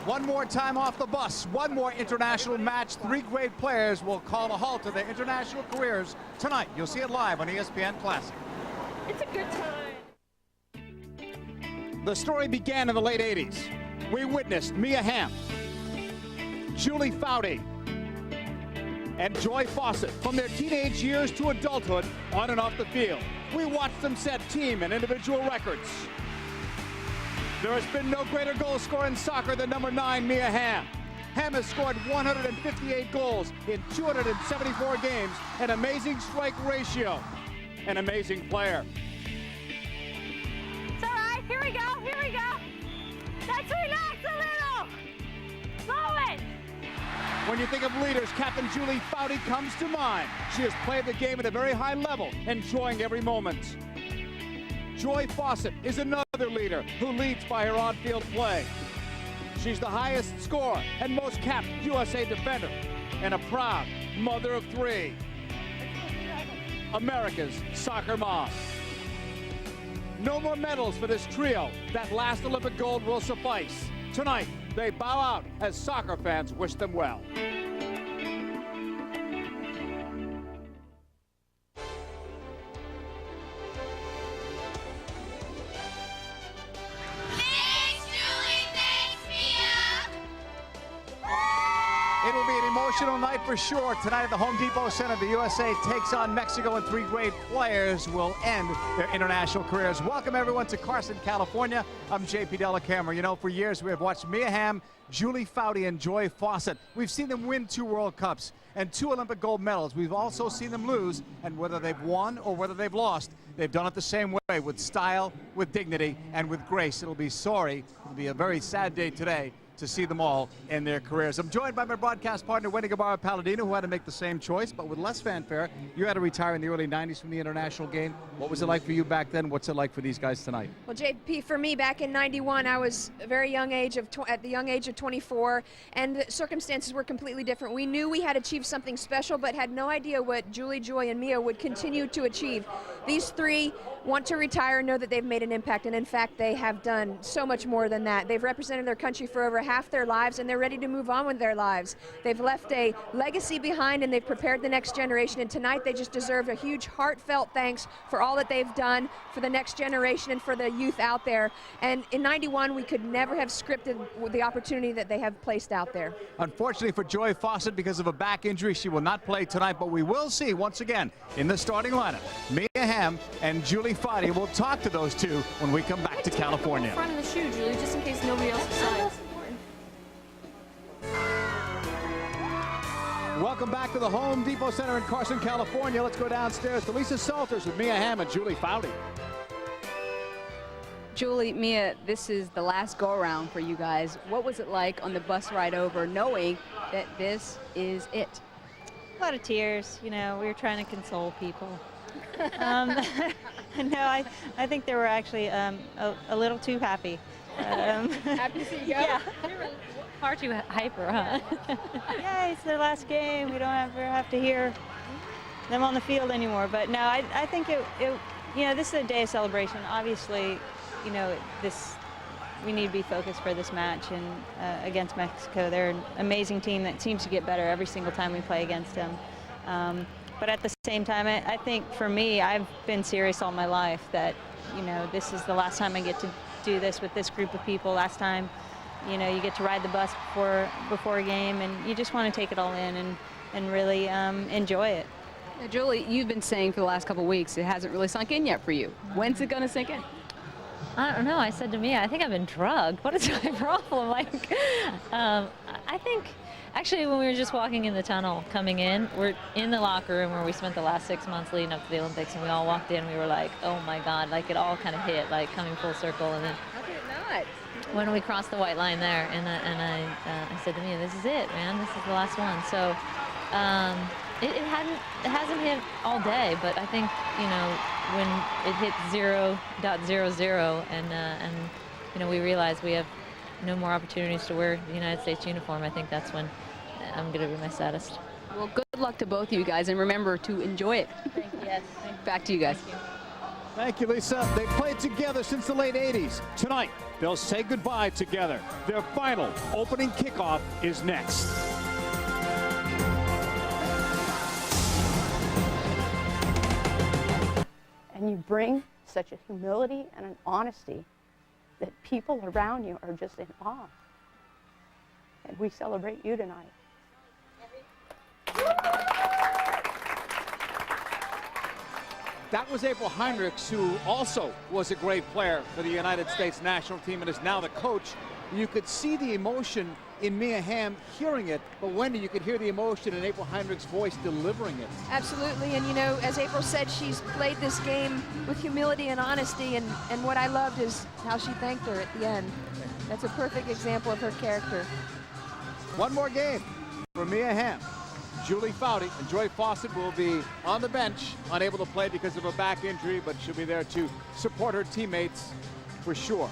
One more time off the bus, one more international match. Three great players will call a halt to their international careers tonight. You'll see it live on ESPN Classic. It's a good time. The story began in the late 80s. We witnessed Mia Hamm, Julie Foudy, and Joy Fawcett from their teenage years to adulthood on and off the field. We watched them set team and individual records. There has been no greater goal scorer in soccer than number 9, Mia Hamm. Hamm has scored 158 goals in 274 games, an amazing strike ratio, an amazing player. It's all right, here we go, here we go. Let's relax a little. Slow it. When you think of leaders, Captain Julie Foudy comes to mind. She has played the game at a very high level, enjoying every moment. Joy Fawcett is another leader who leads by her on-field play. She's the highest scorer and most capped USA defender, and a proud mother of 3. America's soccer mom. No more medals for this trio. That last Olympic gold will suffice. Tonight, they bow out as soccer fans wish them well. It will be an emotional night for sure. Tonight at the Home Depot Center, the USA takes on Mexico, and 3 great players will end their international careers. Welcome everyone to Carson, California. I'm JP Dellacamera. You know, for years we have watched Mia Hamm, Julie Foudy, and Joy Fawcett. We've seen them win 2 World Cups and 2 Olympic gold medals. We've also seen them lose, and whether they've won or whether they've lost, they've done it the same way, with style, with dignity, and with grace. It'll be a very sad day today to see them all in their careers. I'm joined by my broadcast partner, Wendy Guevara-Palladino, who had to make the same choice, but with less fanfare. You had to retire in the early 90s from the international game. What was it like for you back then? What's it like for these guys tonight? Well, JP, for me, back in '91, I was a very young age at the young age of 24, and the circumstances were completely different. We knew we had achieved something special, but had no idea what Julie, Joy, and Mia would continue to achieve. These 3 want to retire and know that they've made an impact, and in fact, they have done so much more than that. They've represented their country for over half their lives, and they're ready to move on with their lives. They've left a legacy behind, and they've prepared the next generation, and tonight they just deserve a huge heartfelt thanks for all that they've done for the next generation and for the youth out there. And in '91, we could never have scripted the opportunity that they have placed out there. Unfortunately for Joy Fawcett, because of a back injury, she will not play tonight, but we will see once again in the starting lineup Mia Hamm and Julie Foudy. We'll talk to those 2 when we come back to California. Front of the shoe, Julie, just in case nobody else decides. Welcome back to the Home Depot Center in Carson, California. Let's go downstairs to Lisa Salters with Mia Hamm and Julie Foudy. Julie, Mia, this is the last go-around for you guys. What was it like on the bus ride over, knowing that this is it? A lot of tears. You know, we were trying to console people. No, I think they were actually a little too happy. Happy to see you go? Yeah. Far too hyper, huh? Yeah, it's their last game. We don't ever have to hear them on the field anymore. But no, I think it you know, this is a day of celebration. Obviously, you know, we need to be focused for this match and against Mexico. They're an amazing team that seems to get better every single time we play against them. But at the same time, I think for me, I've been serious all my life that, you know, this is the last time I get to do this with this group of people. Last time, you know, you get to ride the bus before a game, and you just want to take it all in and really enjoy it. Now, Julie, you've been saying for the last couple of weeks it hasn't really sunk in yet for you. When's it going to sink in? I don't know. I said to me, I think I've been drugged. What is my problem? Like, I think, actually, when we were just walking in the tunnel coming in, we're in the locker room where we spent the last 6 months leading up to the Olympics, and we all walked in, we were like, oh my God, like it all kind of hit, like coming full circle. And then How could it not? when we crossed the white line there, and I said to me, this is it, man, this is the last one. So it hasn't hit all day, but I think, you know, when it hit 0.00 and you know, we realized we have no more opportunities to wear the United States uniform, I think that's when I'm going to be my saddest. Well, good luck to both of you guys, and remember to enjoy it. Thank you. Yes. Back to you guys. Thank you, Lisa. They've played together since the late 80s. Tonight, They'll say goodbye together. Their final opening kickoff is next. And you bring such a humility and an honesty that people around you are just in awe. And we celebrate you tonight. That was April Heinrichs, who also was a great player for the United States national team and is now the coach. You could see the emotion in Mia Hamm hearing it, but Wendy, you could hear the emotion in April Heinrichs' voice delivering it. Absolutely, and you know, as April said, she's played this game with humility and honesty, and what I loved is how she thanked her at the end. That's a perfect example of her character. One more game for Mia Hamm. Julie Foudy and Joy Fawcett will be on the bench, unable to play because of a back injury, but she'll be there to support her teammates for sure.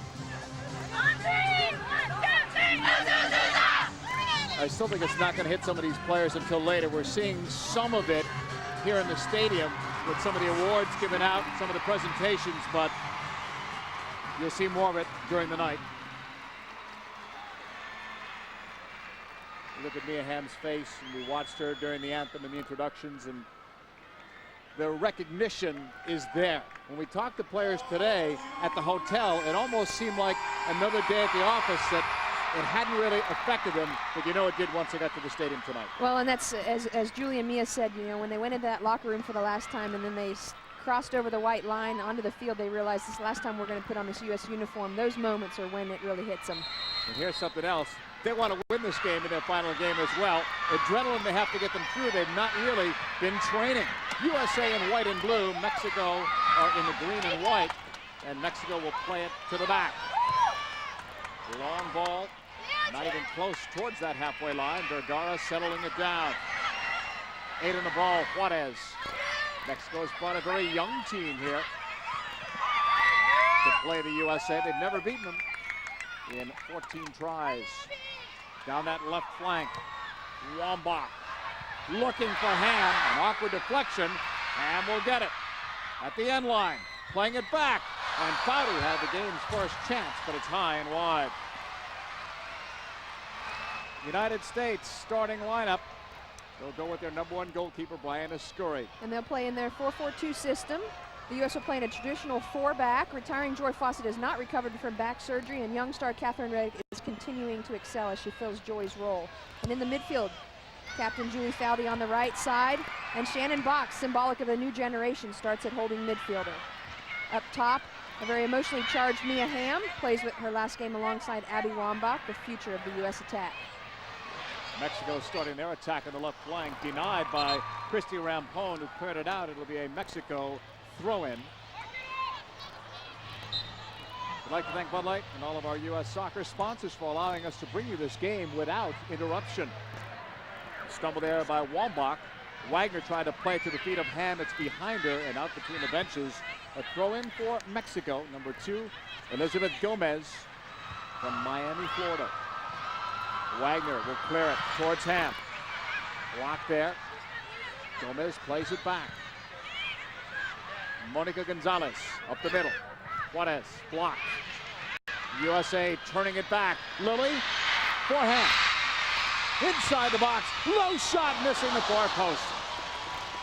I still think it's not going to hit some of these players until later. We're seeing some of it here in the stadium with some of the awards given out, some of the presentations, but you'll see more of it during the night. Look at Mia Hamm's face, and we watched her during the anthem and the introductions, and the recognition is there. When we talked to players today at the hotel, it almost seemed like another day at the office, that it hadn't really affected them, but you know it did once they got to the stadium tonight. Well, and that's, as Julie and Mia said, you know, when they went into that locker room for the last time and then they crossed over the white line onto the field, they realized this last time we're going to put on this U.S. uniform. Those moments are when it really hits them. And here's something else. They want to win this game in their final game as well. Adrenaline they have to get them through. They've not really been training. USA in white and blue. Mexico are in the green and white. And Mexico will play it to the back. Long ball. Not even close towards that halfway line. Vergara settling it down. 8 on the ball. Juarez. Mexico's brought a very young team here to play the USA. They've never beaten them in 14 tries. Down that left flank, Wambach looking for Hamm. An awkward deflection. Hamm will get it at the end line, playing it back, and Foudy had the game's first chance, but it's high and wide. United States starting lineup. They'll go with their number 1 goalkeeper, Brianna Scurry. And they'll play in their 4-4-2 system. The U.S. will play in a traditional 4-back. Retiring Joy Fawcett has not recovered from back surgery, and young star Catherine Reddick is continuing to excel as she fills Joy's role. And in the midfield, Captain Julie Foudy on the right side, and Shannon Boxx, symbolic of a new generation, starts at holding midfielder. Up top, a very emotionally charged Mia Hamm plays with her last game alongside Abby Wambach, the future of the U.S. attack. Mexico starting their attack on the left flank, denied by Christy Rampone, who cleared it out. It'll be a Mexico throw-in. I'd like to thank Bud Light and all of our U.S. soccer sponsors for allowing us to bring you this game without interruption. Stumble there by Wambach. Wagner tried to play to the feet of Hamm. It's behind her and out between the benches. A throw-in for Mexico. Number 2, Elizabeth Gomez from Miami, Florida. Wagner will clear it towards Hamm. Block there. Gomez plays it back. Monica Gonzalez up the middle. Juarez blocked. USA turning it back. Lily for Hamm. Inside the box. Low shot missing the far post.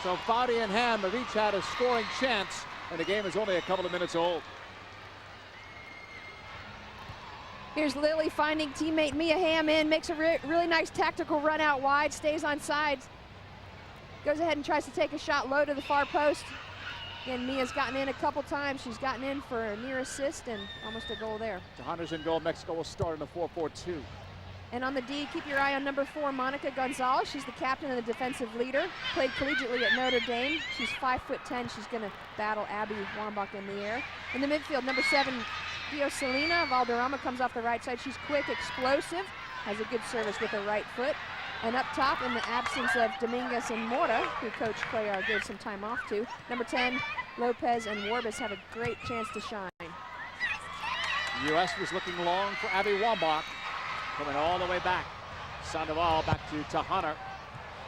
So Foudy and Hamm have each had a scoring chance, and the game is only a couple of minutes old. Here's Lily finding teammate Mia Hamm in, makes a really nice tactical run out wide, stays on sides, goes ahead and tries to take a shot low to the far post. Again, Mia's gotten in a couple times. She's gotten in for a near assist and almost a goal there. Hunters in goal. Mexico will start in a 4-4-2. And on the D, keep your eye on number 4, Monica Gonzalez. She's the captain and the defensive leader. Played collegiately at Notre Dame. She's 5'10". She's going to battle Abby Wambach in the air. In the midfield, number 7, Dioselina Valderrama comes off the right side. She's quick, explosive, has a good service with her right foot. And up top, in the absence of Dominguez and Mora, who Coach Cuellar gave some time off to, number 10, Lopez and Warbis have a great chance to shine. The U.S. was looking long for Abby Wambach, coming all the way back. Sandoval back to Hunter.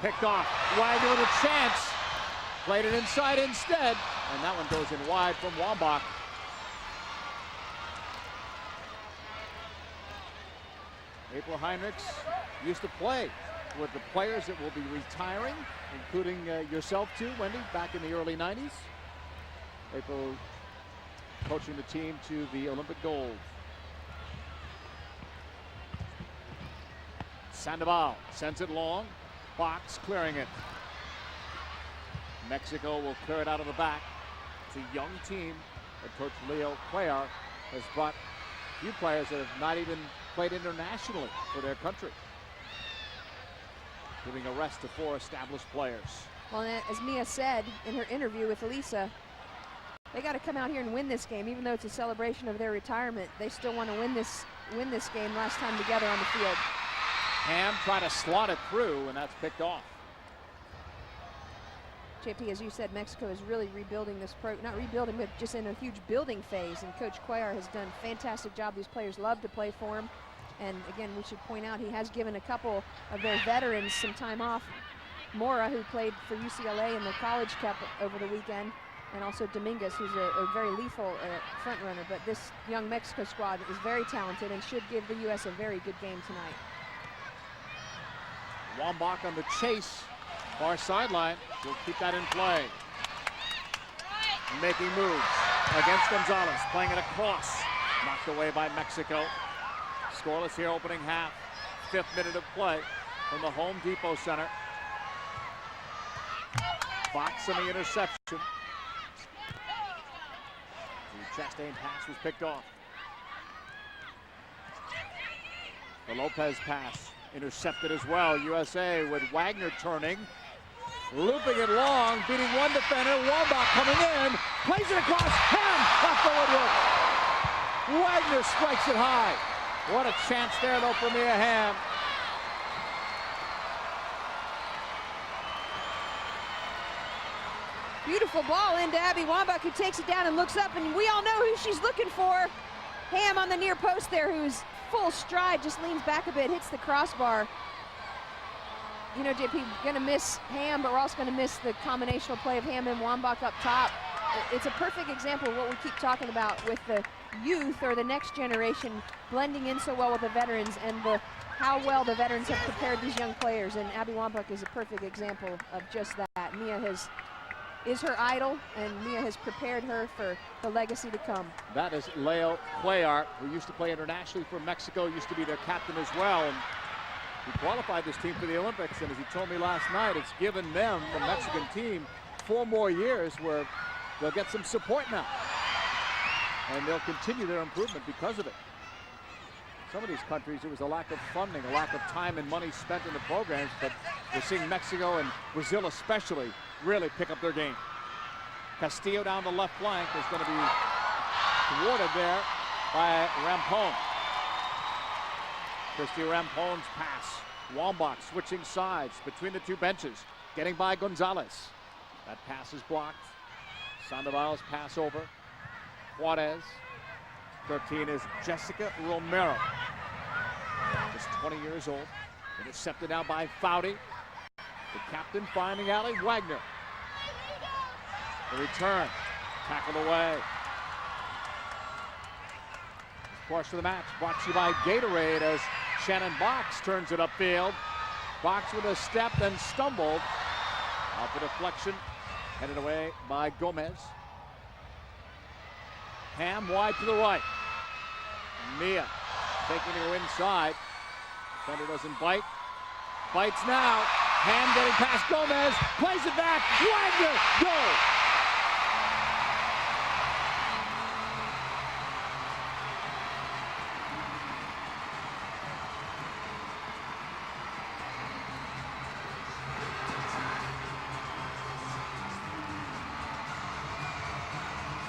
Picked off. Wagner with a chance. Played it inside instead, and that one goes in wide from Wambach. April Heinrichs used to play with the players that will be retiring, including yourself too, Wendy, back in the early 90s. April coaching the team to the Olympic gold. Sandoval sends it long. Boxx clearing it. Mexico will clear it out of the back. It's a young team that Coach Leo Cuellar has brought a few players that have not even played internationally for their country, giving a rest to 4 established players. Well, as Mia said in her interview with Elisa, they got to come out here and win this game, even though it's a celebration of their retirement. They still want to win this game last time together on the field. Hamm tried to slot it through, and that's picked off. JP, as you said, Mexico is really rebuilding this not rebuilding, but just in a huge building phase. And Coach Cuellar has done a fantastic job. These players love to play for him. And again, we should point out he has given a couple of their veterans some time off. Mora, who played for UCLA in the College Cup over the weekend, and also Dominguez, who's a very lethal front runner. But this young Mexico squad is very talented and should give the U.S. a very good game tonight. Wambach on the chase, far sideline. We'll keep that in play. Making moves against Gonzalez, playing it across. Knocked away by Mexico. Scoreless here, opening half. 5th minute of play from the Home Depot Center. Boxx on the interception. The Chastain pass was picked off. The Lopez pass intercepted as well. USA with Wagner turning, looping it long, beating one defender. Wambach coming in, plays it across. Hamm off the woodwork. Wagner strikes it high. What a chance there though for Mia Hamm. Beautiful ball into Abby Wambach, who takes it down and looks up, and we all know who she's looking for. Hamm on the near post there, who's full stride, just leans back a bit, hits the crossbar. You know, JP, gonna miss Hamm, but we're also gonna miss the combinational play of Hamm and Wambach up top. It's a perfect example of what we keep talking about with the youth or the next generation blending in so well with the veterans, and how well the veterans have prepared these young players. And Abby Wambach is a perfect example of just that. Mia is her idol, and Mia has prepared her for the legacy to come. That is Leo Cuellar, who used to play internationally for Mexico, used to be their captain as well. And he qualified this team for the Olympics, and as he told me last night, it's given them, the Mexican team, 4 more years where they'll get some support now. And they'll continue their improvement because of it. Some of these countries, it was a lack of funding, a lack of time and money spent in the programs, but we're seeing Mexico and Brazil especially really pick up their game. Castillo down the left flank is going to be thwarted there by Rampone. Castillo Rampone's pass. Wambach switching sides between the two benches, getting by Gonzalez. That pass is blocked. Sandoval's pass over. Juarez. 13 is Jessica Romero. Just 20 years old. Intercepted now by Foudy. The captain finding alley, Wagner. The return, tackled away. Course for the match, brought to you by Gatorade as Shannon Boxx turns it upfield. Boxx with a step, then stumbled. Off the deflection, headed away by Gomez. Hamm wide to the right. Mia taking her inside. Defender doesn't bite. Bites now. Hamm getting past Gomez. Plays it back. Wagner. Goal.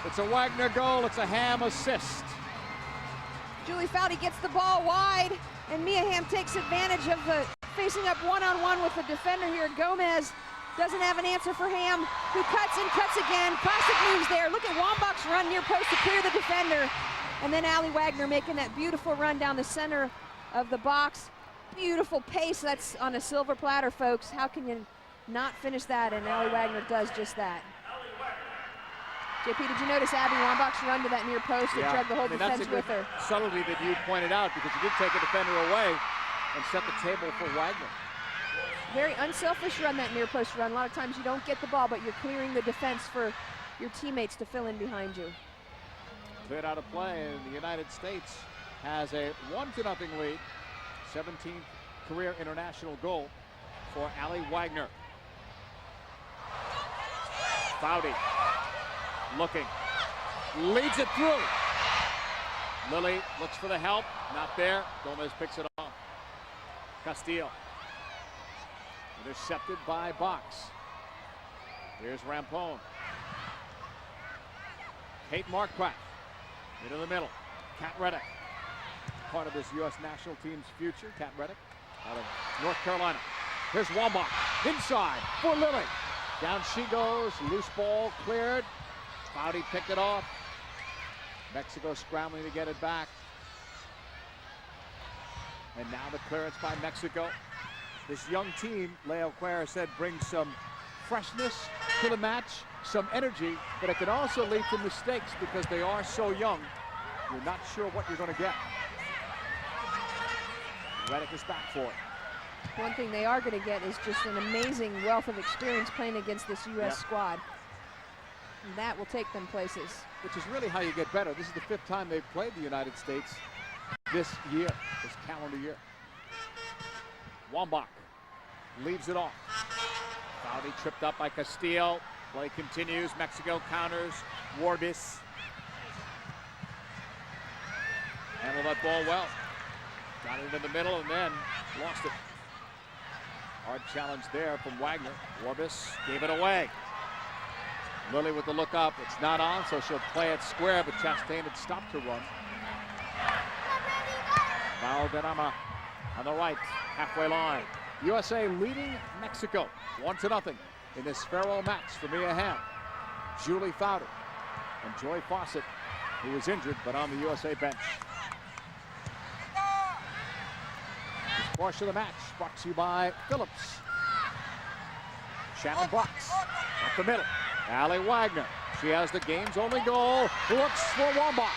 It's a Wagner goal. It's a Hamm assist. Julie Foudy gets the ball wide, and Mia Hamm takes advantage of the facing up one-on-one with the defender here. Gomez doesn't have an answer for Hamm, who cuts and cuts again. Classic moves there. Look at Wambach's run near post to clear the defender. And then Allie Wagner making that beautiful run down the center of the box. Beautiful pace. That's on a silver platter, folks. How can you not finish that? And Allie Wagner does just that. JP, did you notice Abby Wambach's run to that near post that drug the whole defense with her? Subtlety that you pointed out, because she did take a defender away and set the table for Wagner. Very unselfish run, that near post run. A lot of times you don't get the ball, but you're clearing the defense for your teammates to fill in behind you. Cleared out of play, and the United States has a 1-0 lead. 17th career international goal for Allie Wagner. Foudy looking, leads it through. Lily looks for the help, not there. Gomez picks it off. Castillo. Intercepted by Boxx. Here's Rampone. Kate Marquardt into the middle. Kat Reddick, part of this U.S. national team's future. Kat Reddick out of North Carolina. Here's Wambach inside for Lily. Down she goes. Loose ball cleared. Foudy picked it off. Mexico scrambling to get it back. And now the clearance by Mexico. This young team, Leo Cuellar said, brings some freshness to the match, some energy, but it can also lead to mistakes because they are so young. You're not sure what you're going to get. Reddick is back for it. One thing they are going to get is just an amazing wealth of experience playing against this U.S. squad. And that will take them places. Which is really how you get better. This is the 5th time they've played the United States this year, this calendar year. Wambach leaves it off. Foudy tripped up by Castillo. Play continues. Mexico counters. Warbis handled that ball well. Got it in the middle and then lost it. Hard challenge there from Wagner. Warbis gave it away. Lily with the look up. It's not on, so she'll play it square, but Chastain had stopped her run. Valderrama on the right, halfway line. USA leading Mexico 1-0 in this farewell match for Mia Hamm, Julie Foudy, and Joy Fawcett, who was injured but on the USA bench. This portion of the match brought to you by Phillips. Shannon Boxx up the middle. Allie Wagner, she has the game's only goal. Looks for Wambach.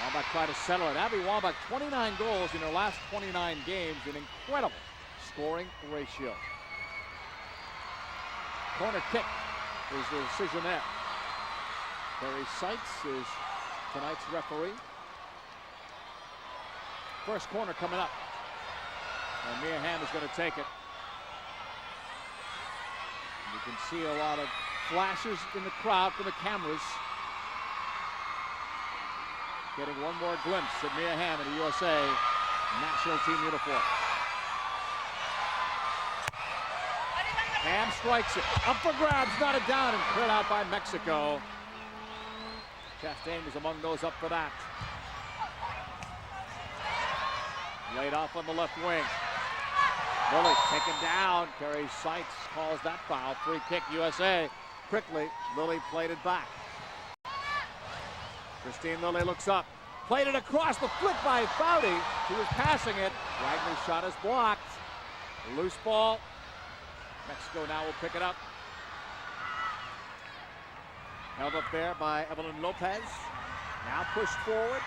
Wambach tried to settle it. Abby Wambach, 29 goals in her last 29 games, an incredible scoring ratio. Corner kick is the decision there. Carrie Seitz is tonight's referee. First corner coming up. And Mia Hamm is going to take it. You can see a lot of flashes in the crowd from the cameras. Getting one more glimpse at Mia Hamm in the USA national team uniform. Hamm strikes it. Up for grabs, not it down, and cleared out by Mexico. Chastain was among those up for that. Laid off on the left wing. Lily taken down. Carrie Seitz calls that foul. Free kick USA. Quickly, Lily played it back. Christine Lily looks up. Played it across, the flick by Foudy. She was passing it. Wagner's shot is blocked. Loose ball. Mexico now will pick it up. Held up there by Evelyn Lopez. Now pushed forward.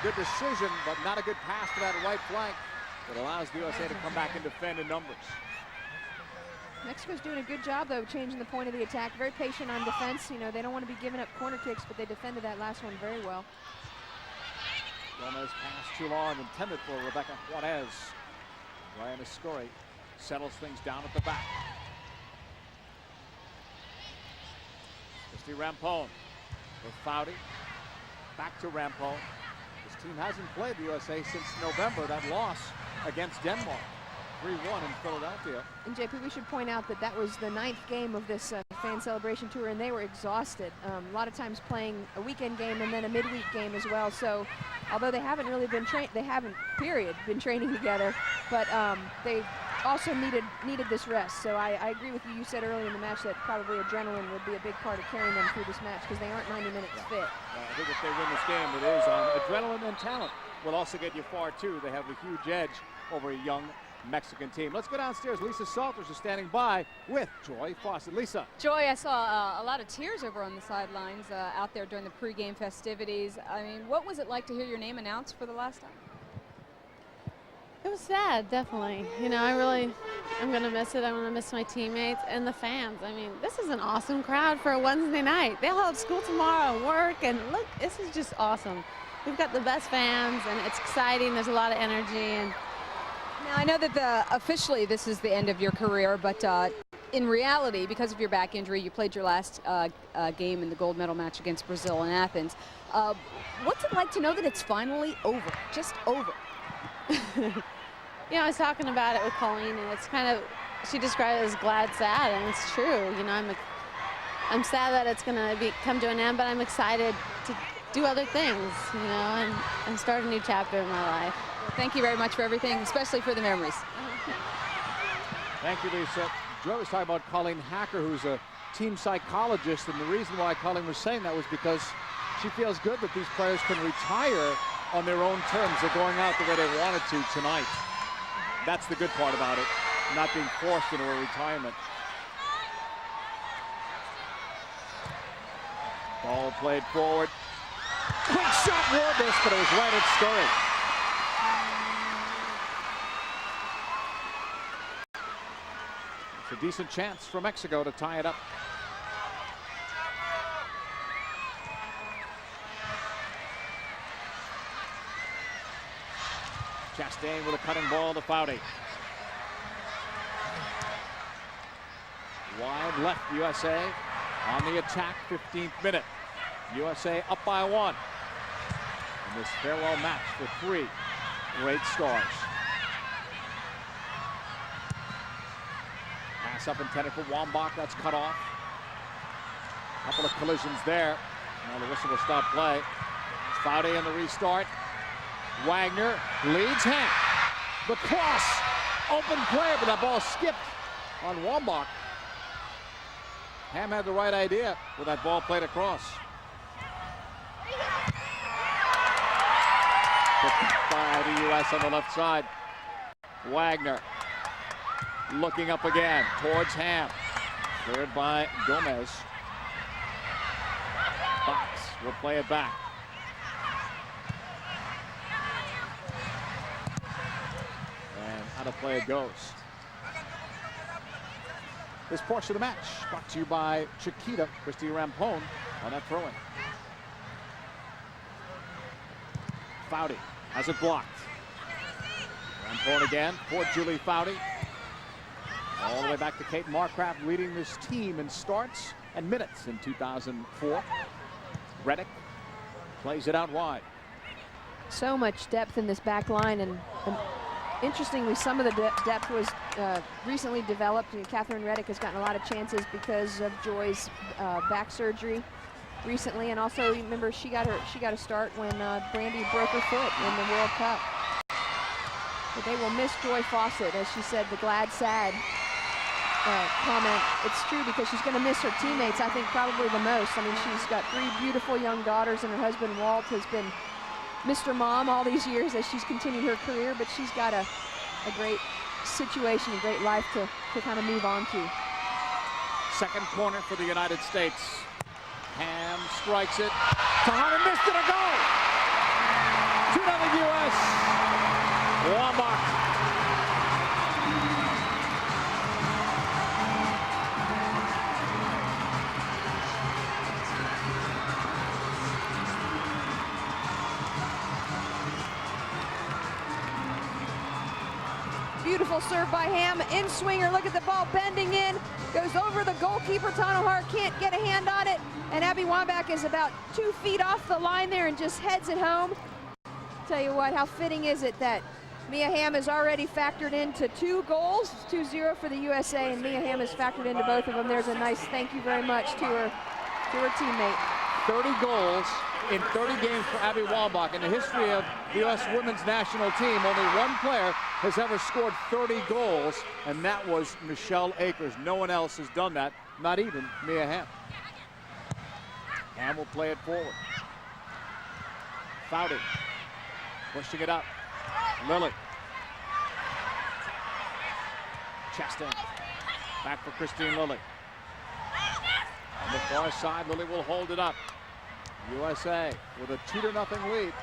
Good decision, but not a good pass to that right flank that allows the USA to come back and defend in numbers. Mexico's doing a good job, though, changing the point of the attack. Very patient on defense. You know, they don't want to be giving up corner kicks, but they defended that last one very well. Gomez pass too long, intended for Rebecca Juarez. Ryan Escori settles things down at the back. Christy Rampone with Foudy. Back to Rampone. This team hasn't played the USA since November. That loss against Denmark. 3-1 in Philadelphia. And JP, we should point out that that was the 9th game of this fan celebration tour, and they were exhausted. A lot of times playing a weekend game and then a midweek game as well. So, although they haven't really been been training together, but they also needed this rest. So I agree with you. You said earlier in the match that probably adrenaline would be a big part of carrying them through this match because they aren't 90 minutes fit. I think if they win this game, it is on adrenaline and talent will also get you far too. They have a huge edge over young Mexican team. Let's go downstairs. Lisa Salters is standing by with Joy Fawcett. Lisa. Joy, I saw a lot of tears over on the sidelines out there during the pregame festivities. I mean, what was it like to hear your name announced for the last time? It was sad, definitely. You know, I'm going to miss it. I'm going to miss my teammates and the fans. I mean, this is an awesome crowd for a Wednesday night. They'll have school tomorrow, work, and look, this is just awesome. We've got the best fans, and it's exciting. There's a lot of energy. And now, I know that officially this is the end of your career, but in reality, because of your back injury, you played your last game in the gold medal match against Brazil in Athens. What's it like to know that it's finally over, just over? You know, I was talking about it with Colleen, and it's kind of, she described it as glad, sad, and it's true. You know, I'm sad that it's going to come to an end, but I'm excited to do other things, you know, and start a new chapter in my life. Well, thank you very much for everything, especially for the memories. Thank you, Lisa. Joe was talking about Colleen Hacker, who's a team psychologist, and the reason why Colleen was saying that was because she feels good that these players can retire on their own terms. They're going out the way they wanted to tonight. That's the good part about it, not being forced into a retirement. Ball played forward. Quick shot, Wambach, but it was right at Scurry. It's a decent chance for Mexico to tie it up. Chastain with a cutting ball to Foudy. Wide left, USA on the attack, 15th minute. USA up by 1 in this farewell match for 3 great stars. Pass up intended for Wambach, that's cut off. Couple of collisions there. Now the whistle will stop play. Foudy in the restart. Wagner leads Hamm. The cross, open play, but that ball skipped on Wambach. Hamm had the right idea with that ball played across. By the U.S. on the left side. Wagner looking up again towards Hamm. Cleared by Gomez. Boxx will play it back. And out of play it goes. This portion of the match brought to you by Chiquita, Christy Rampone on that throw-in. Foudy has it blocked. Rampone again for Julie Foudy. All the way back to Kate Marcraft, leading this team in starts and minutes in 2004. Reddick plays it out wide. So much depth in this back line, and interestingly, some of the depth was recently developed. And Catherine Reddick has gotten a lot of chances because of Joy's back surgery recently, and also remember she got a start when Brandy broke her foot in the World Cup. But they will miss Joy Fawcett, as she said, the glad sad comment. It's true, because she's going to miss her teammates, I think, probably the most. I mean, she's got 3 beautiful young daughters, and her husband Walt has been Mr. Mom all these years as she's continued her career, but she's got a great situation, a great life to kind of move on to. Second corner for the United States. Hamm strikes it. Tahana missed it, a goal! 2-0 U.S. Wambach. Beautiful serve by Hamm, in swinger, look at the ball bending in, goes over the goalkeeper, Tanahar can't get a hand on it, and Abby Wambach is about 2 feet off the line there and just heads it home. Tell you what, how fitting is it that Mia Hamm is already factored into 2 goals, 2-0 for the USA, and Mia Hamm is factored into both of them. There's a nice thank you very much to her teammate. 30 goals in 30 games for Abby Wambach. In the history of the U.S. women's national team, only 1 player has ever scored 30 goals, and that was Michelle Akers. No one else has done that, not even Mia Hamm. Hamm will play it forward. Foudy pushing it up. Lily. Chest in. Back for Christine Lilly. On the far side, Lilly will hold it up. USA with a 2-0 lead.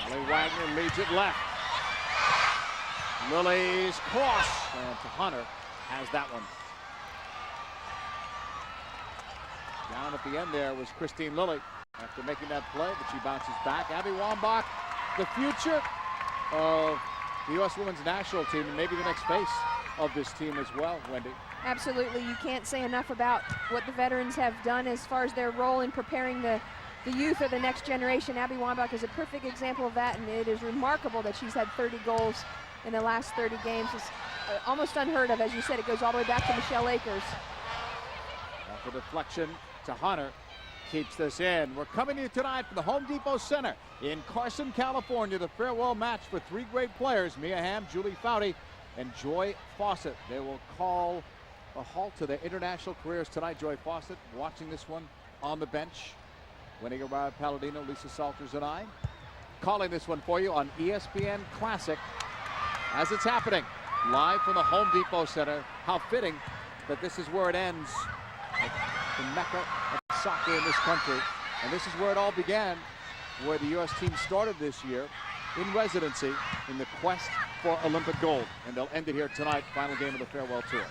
Lilly Wagner leads it left. Lilly's cross, and to Hunter has that one. Down at the end there was Christine Lilly after making that play, but she bounces back. Abby Wambach, the future of the U.S. Women's National Team, and maybe the next face of this team as well, Wendy. Absolutely. You can't say enough about what the veterans have done as far as their role in preparing the youth of the next generation. Abby Wambach is a perfect example of that, and it is remarkable that she's had 30 goals in the last 30 games. It's almost unheard of. As you said, it goes all the way back to Michelle Akers. After deflection to Hunter, keeps this in. We're coming to you tonight from the Home Depot Center in Carson, California. The farewell match for three great players, Mia Hamm, Julie Foudy, and Joy Fawcett. They will call a halt to their international careers tonight. Joy Fawcett watching this one on the bench. Winning around Palladino, Lisa Salters and I calling this one for you on ESPN Classic as it's happening live from the Home Depot Center. How fitting that this is where it ends, the mecca of soccer in this country. And this is where it all began, where the U.S. team started this year in residency in the quest for Olympic gold. And they'll end it here tonight, final game of the farewell tour.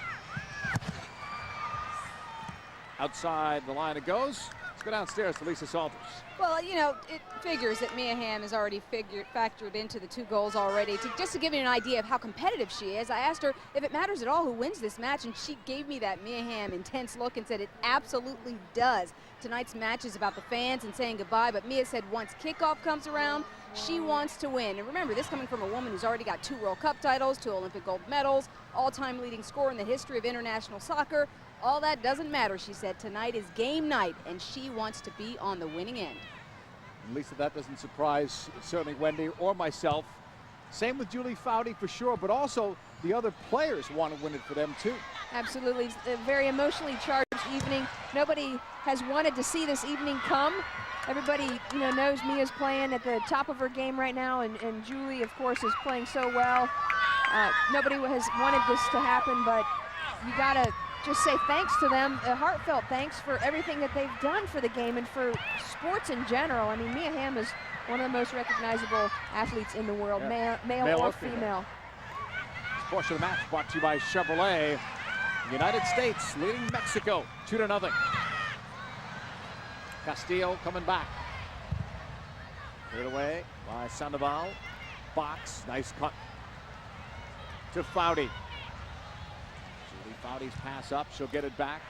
Outside the line it goes. Let's go downstairs to Lisa Salters. Well, you know, it figures that Mia Hamm has already factored into the 2 goals already. Just to give you an idea of how competitive she is, I asked her if it matters at all who wins this match, and she gave me that Mia Hamm intense look and said it absolutely does. Tonight's match is about the fans and saying goodbye, but Mia said once kickoff comes around, she wants to win. And remember, this coming from a woman who's already got 2 World Cup titles, 2 Olympic gold medals, all-time leading scorer in the history of international soccer. All that doesn't matter, she said. Tonight is game night, and she wants to be on the winning end. Lisa, that doesn't surprise certainly Wendy or myself. Same with Julie Foudy for sure, but also the other players want to win it for them too. Absolutely. It's a very emotionally charged evening. Nobody has wanted to see this evening come. Everybody, you know, knows Mia's playing at the top of her game right now, and Julie, of course, is playing so well. Nobody has wanted this to happen, but you gotta just say thanks to them, a heartfelt thanks for everything that they've done for the game and for sports in general. I mean, Mia Hamm is one of the most recognizable athletes in the world, yeah. male or female. This portion of the match brought to you by Chevrolet. United States leading Mexico 2-0. Castillo coming back. Cleared away by Sandoval. Boxx, nice cut to Foudy. Foudy's pass up, she'll get it back.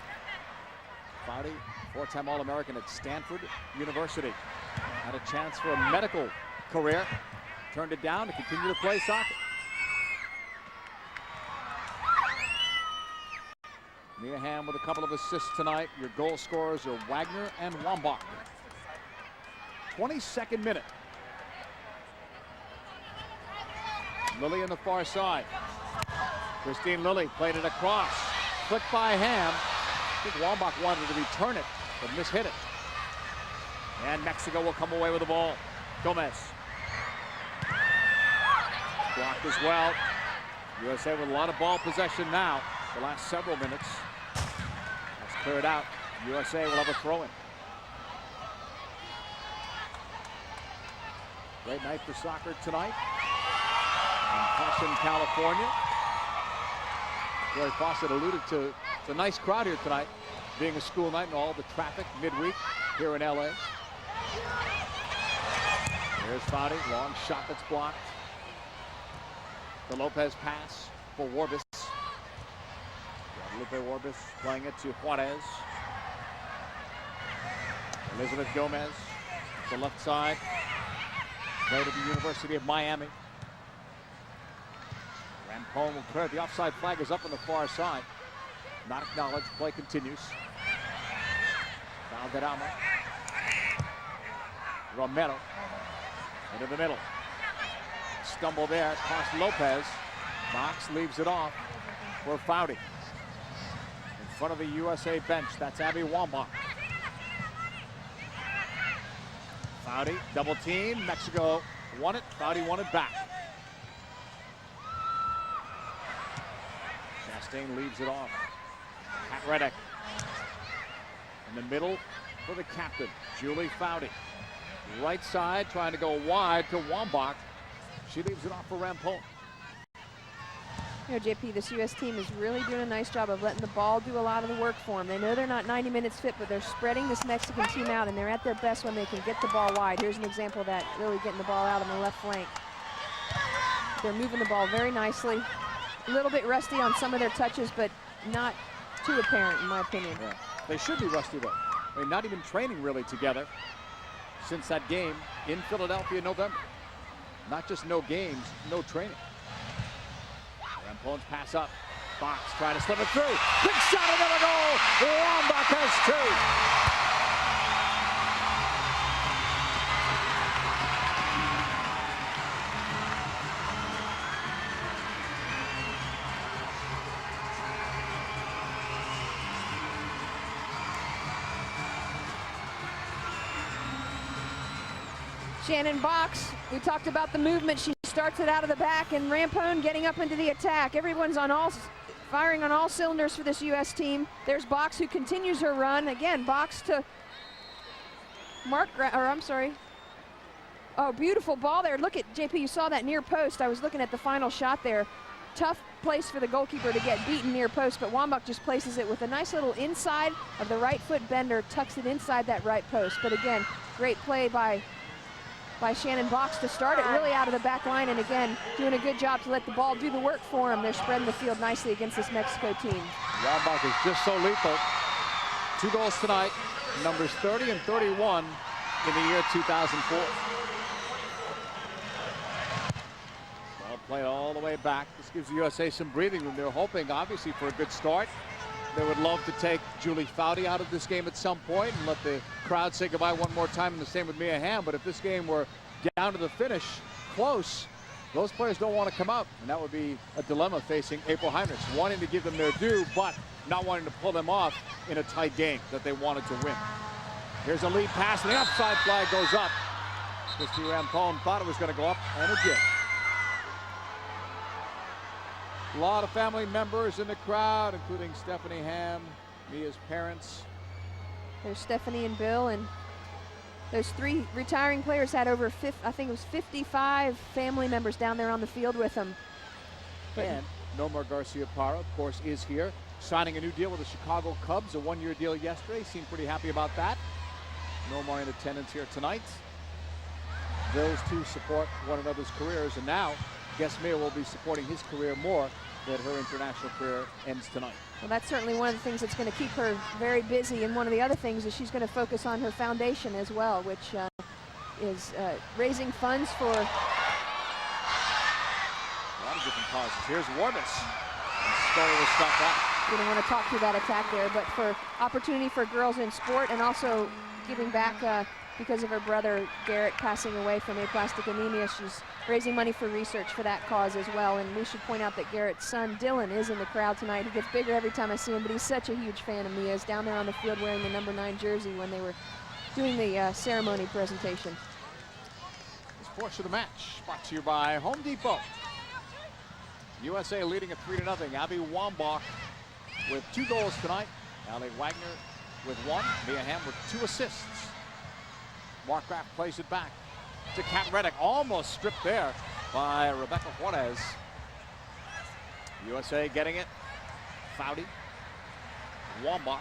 Foudy, 4-time All-American at Stanford University. Had a chance for a medical career. Turned it down to continue to play soccer. Mia Hamm with a couple of assists tonight. Your goal scorers are Wagner and Wambach. 22nd minute. Lilly on the far side. Christine Lilly played it across. Flicked by Hamm. I think Wambach wanted to return it, but mishit it. And Mexico will come away with the ball. Gomez. Blocked as well. USA with a lot of ball possession now. The last several minutes. That's cleared out. USA will have a throw-in. Great night for soccer tonight in Carson, California. Joy Fawcett alluded to the nice crowd here tonight, being a school night and all the traffic midweek here in LA. There's Foudy, long shot that's blocked. The Lopez pass for Warbis. Guadalupe Warbis playing it to Juarez. Elizabeth Gomez, the left side, played at the University of Miami. Rampone will clear. The offside flag is up on the far side. Not acknowledged. Play continues. Valderrama. Romero. Into the middle. Stumble there. Cost Lopez. Boxx leaves it off for Foudy. In front of the USA bench. That's Abby Wambach. Foudy, double team. Mexico won it. Foudy won it back. Chastain leaves it off. Pat Reddick. In the middle for the captain, Julie Foudy. Right side, trying to go wide to Wambach. She leaves it off for Rampone. You know, JP, this U.S. team is really doing a nice job of letting the ball do a lot of the work for them. They know they're not 90 minutes fit, but they're spreading this Mexican team out, and they're at their best when they can get the ball wide. Here's an example of that, Lily getting the ball out on the left flank. They're moving the ball very nicely. A little bit rusty on some of their touches, but not too apparent, in my opinion. Yeah. They should be rusty, though. I mean, not even training really together since that game in Philadelphia in November. Not just no games, no training. Rampone's pass up. Boxx trying to slip it through. Big shot, another goal. Wambach has two. Shannon Boxx, we talked about the movement. She starts it out of the back, and Rampone getting up into the attack. Everyone's firing on all cylinders for this U.S. team. There's Boxx, who continues her run. Again, Boxx to Oh, beautiful ball there. Look at, JP, you saw that near post. I was looking at the final shot there. Tough place for the goalkeeper to get beaten near post, but Wambach just places it with a nice little inside of the right foot bender, tucks it inside that right post. But again, great play by Shannon Boxx to start it really out of the back line, and again, doing a good job to let the ball do the work for them. They're spreading the field nicely against this Mexico team. Wambach is just so lethal. 2 goals tonight, numbers 30 and 31 in the year 2004. Ball played all the way back. This gives the USA some breathing room. They're hoping, obviously, for a good start. They would love to take Julie Foudy out of this game at some point and let the crowd say goodbye one more time, and the same with Mia Hamm. But if this game were down to the finish, close, those players don't want to come out, and that would be a dilemma facing April Heinrichs, wanting to give them their due, but not wanting to pull them off in a tight game that they wanted to win. Here's a lead pass, and the offside flag goes up. Christy Rampone thought it was going to go up, and it did. A lot of family members in the crowd, including Stephanie Hamm, Mia's parents. There's Stephanie and Bill, and those 3 retiring players had over 55 family members down there on the field with them. And Nomar Garcia-Parra, of course, is here, signing a new deal with the Chicago Cubs, a 1-year deal yesterday. Seemed pretty happy about that. Nomar in attendance here tonight. Those two support one another's careers, and now guess Mia will be supporting his career more, that her international career ends tonight. Well, that's certainly one of the things that's going to keep her very busy, and one of the other things is she's going to focus on her foundation as well, which is raising funds for a lot of different causes. Here's Warbis. Story was stuck up. We don't want to talk through that attack there, but for opportunity for girls in sport, and also giving back because of her brother Garrett passing away from aplastic anemia. She's raising money for research for that cause as well. And we should point out that Garrett's son Dylan is in the crowd tonight. He gets bigger every time I see him, but he's such a huge fan of Mia's. Down there on the field wearing the number 9 jersey when they were doing the ceremony presentation. This portion of the match brought to you by Home Depot. USA leading at 3-0. Abby Wambach with 2 goals tonight. Allie Wagner with 1. Mia Hamm with 2 assists. Markgraf plays it back to Kat Reddick, almost stripped there by Rebecca Juarez. USA getting it. Foudy. Wambach.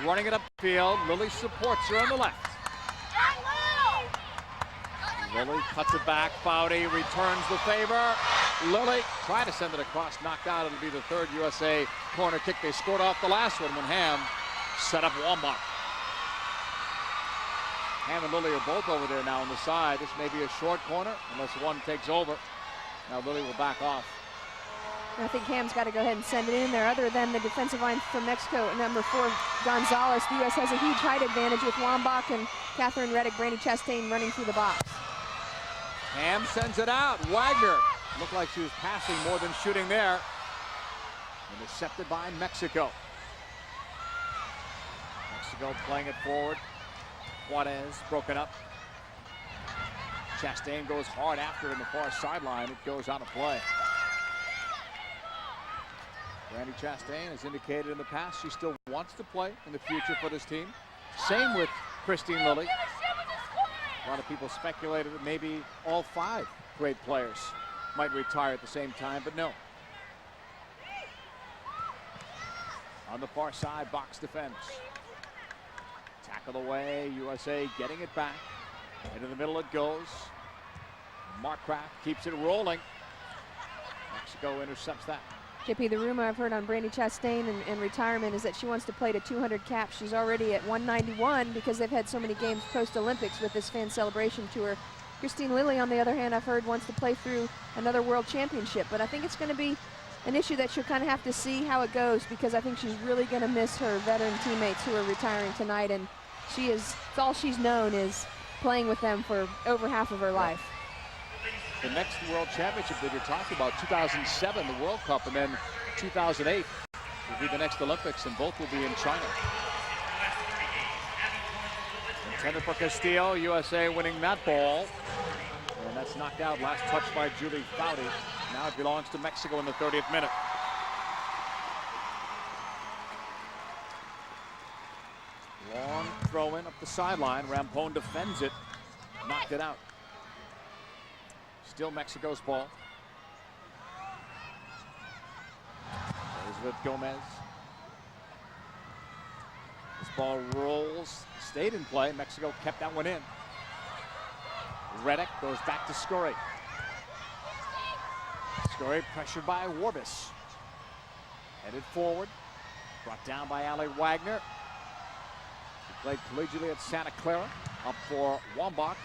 Running it upfield. Lily supports her on the left. Lily cuts it back. Foudy returns the favor. Lily tried to send it across, knocked out. It'll be the 3rd USA corner kick. They scored off the last one when Hamm set up Wambach. Hamm and Lily are both over there now on the side. This may be a short corner unless one takes over. Now Lily will back off. I think Hamm's got to go ahead and send it in there. Other than the defensive line from Mexico, number 4, Gonzalez, the U.S. has a huge height advantage with Wambach and Catherine Reddick, Brandi Chastain running through the box. Hamm sends it out. Wagner looked like she was passing more than shooting there. Intercepted by Mexico. Mexico playing it forward. Juarez broken up. Chastain goes hard after in the far sideline. It goes out of play. Brandi Chastain has indicated in the past she still wants to play in the future for this team. Same with Christine Lilly. A lot of people speculated that maybe all 5 great players might retire at the same time, but no. On the far side, Boxx defends. Tackle away, USA getting it back. Into the middle it goes. Markcraft keeps it rolling. Mexico intercepts that. JP, the rumor I've heard on Brandi Chastain and retirement is that she wants to play to 200 caps. She's already at 191 because they've had so many games post-Olympics with this fan celebration tour. Christine Lilly, on the other hand, I've heard wants to play through another world championship. But I think it's going to be an issue that she'll kind of have to see how it goes, because I think she's really going to miss her veteran teammates who are retiring tonight. And all she's known is playing with them for over half of her life. The next World Championship that you're talking about, 2007, the World Cup, and then 2008 will be the next Olympics, and both will be in China. Intended for Castillo, USA winning that ball. And that's knocked out, last touch by Julie Foudy. Now it belongs to Mexico in the 30th minute. Long throw in up the sideline. Rampone defends it, knocked it out. Still Mexico's ball. Elizabeth Gomez. This ball rolls, stayed in play. Mexico kept that one in. Reddick goes back to Scurry. Scurry pressured by Warbis. Headed forward. Brought down by Allie Wagner. She played collegiately at Santa Clara. Up for Wambach.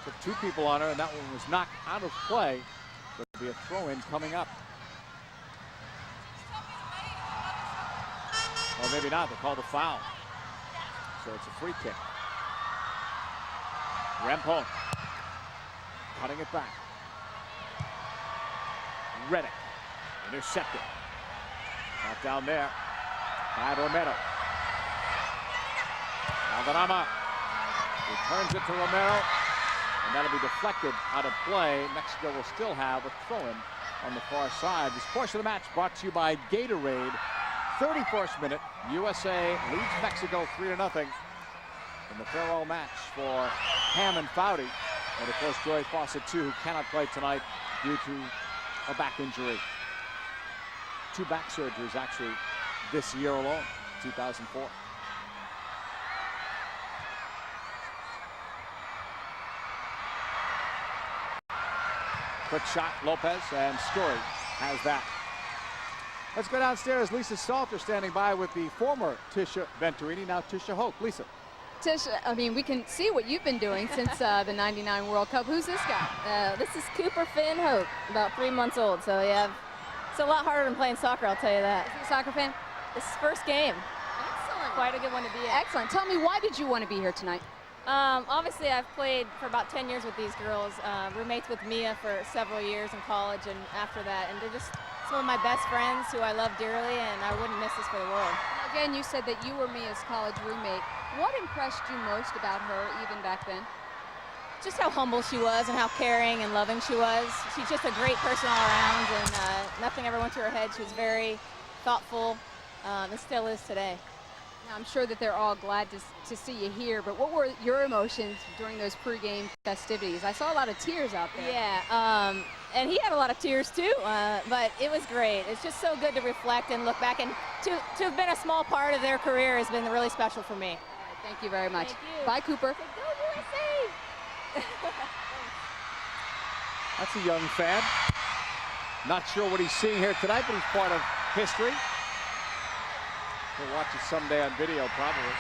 Took 2 people on her, and that one was knocked out of play. There'll be a throw-in coming up. Or maybe not, they called a foul. So it's a free kick. Rampone cutting it back. Reddick intercepted. Not down there by Romero. Valderrama returns it to Romero, and that'll be deflected out of play. Mexico will still have a throw-in on the far side. This portion of the match brought to you by Gatorade. 31st minute, USA leads Mexico 3-0 in the farewell match for Hamm and Foudy. And of course, Joy Fawcett too, who cannot play tonight due to a back injury. 2 back surgeries actually this year alone, 2004. Quick shot, Lopez, and Scurry has that. Let's go downstairs. Lisa Salter standing by with the former Tisha Venturini, now Tisha Hoke. Lisa. Tisha, I mean, we can see what you've been doing since the '99 World Cup. Who's this guy? This is Cooper Finn Hope, about 3 months old. So yeah, it's a lot harder than playing soccer, I'll tell you that. Is he a soccer fan? This is first game. Excellent. Quite a good one to be at. Excellent. Tell me, why did you want to be here tonight? Obviously, I've played for about 10 years with these girls, roommates with Mia for several years in college and after that, and they're just some of my best friends who I love dearly, and I wouldn't miss this for the world. Again, you said that you were Mia's college roommate. What impressed you most about her even back then? Just how humble she was and how caring and loving she was. She's just a great person all around, and nothing ever went to her head. She was very thoughtful, and still is today. Now, I'm sure that they're all glad to see you here, but what were your emotions during those pregame festivities? I saw a lot of tears out there. Yeah, and he had a lot of tears too, but it was great. It's just so good to reflect and look back, and to have been a small part of their career has been really special for me. Thank you very much. Thank you. Bye, Cooper. Go USA! That's a young fan. Not sure what he's seeing here tonight, but he's part of history. We'll watch it someday on video, probably.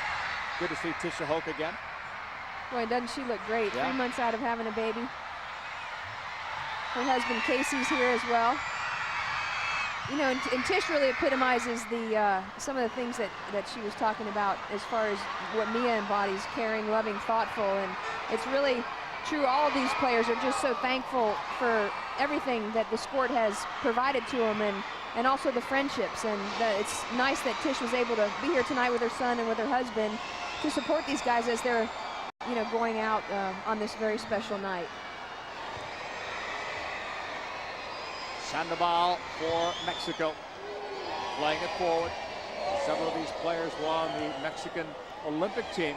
Good to see Tisha Hoke again. Boy, doesn't she look great? Yeah. 3 months out of having a baby. Her husband Casey's here as well. You know, and Tish really epitomizes the some of the things that she was talking about as far as what Mia embodies: caring, loving, thoughtful. And it's really true. All of these players are just so thankful for everything that the sport has provided to them, and also the friendships. And it's nice that Tish was able to be here tonight with her son and with her husband to support these guys as they're, you know, going out on this very special night. Sandoval for Mexico, playing it forward. Several of these players were on the Mexican Olympic team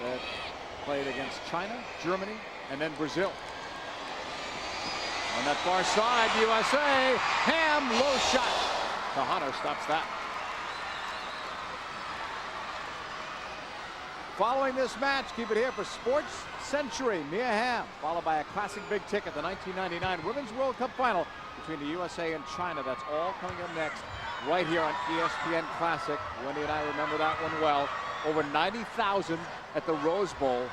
that played against China, Germany, and then Brazil. On that far side, USA, Hamm, low shot. Kahano stops that. Following this match, keep it here for Sports Century. Mia Hamm, followed by a classic big ticket, the 1999 Women's World Cup Final between the USA and China. That's all coming up next, right here on ESPN Classic. Wendy and I remember that one well. Over 90,000 at the Rose Bowl,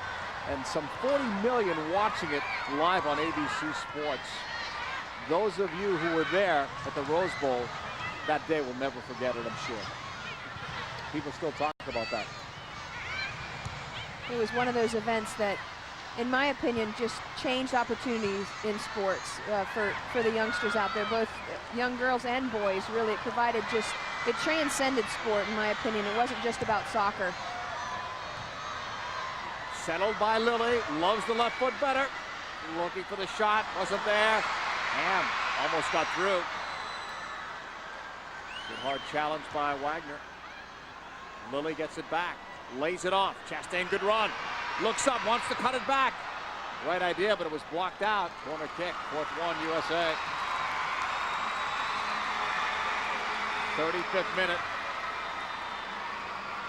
and some 40 million watching it live on ABC Sports. Those of you who were there at the Rose Bowl that day will never forget it, I'm sure. People still talk about that. It was one of those events that, in my opinion, just changed opportunities in sports for the youngsters out there, both young girls and boys. Really, it provided it transcended sport, in my opinion. It wasn't just about soccer. Settled by Lily, loves the left foot better. Looking for the shot, wasn't there. Hamm almost got through. Good hard challenge by Wagner. Lily gets it back, lays it off. Chastain, good run. Looks up, wants to cut it back. Right idea, but it was blocked out. Corner kick, 4th 1 USA. 35th minute.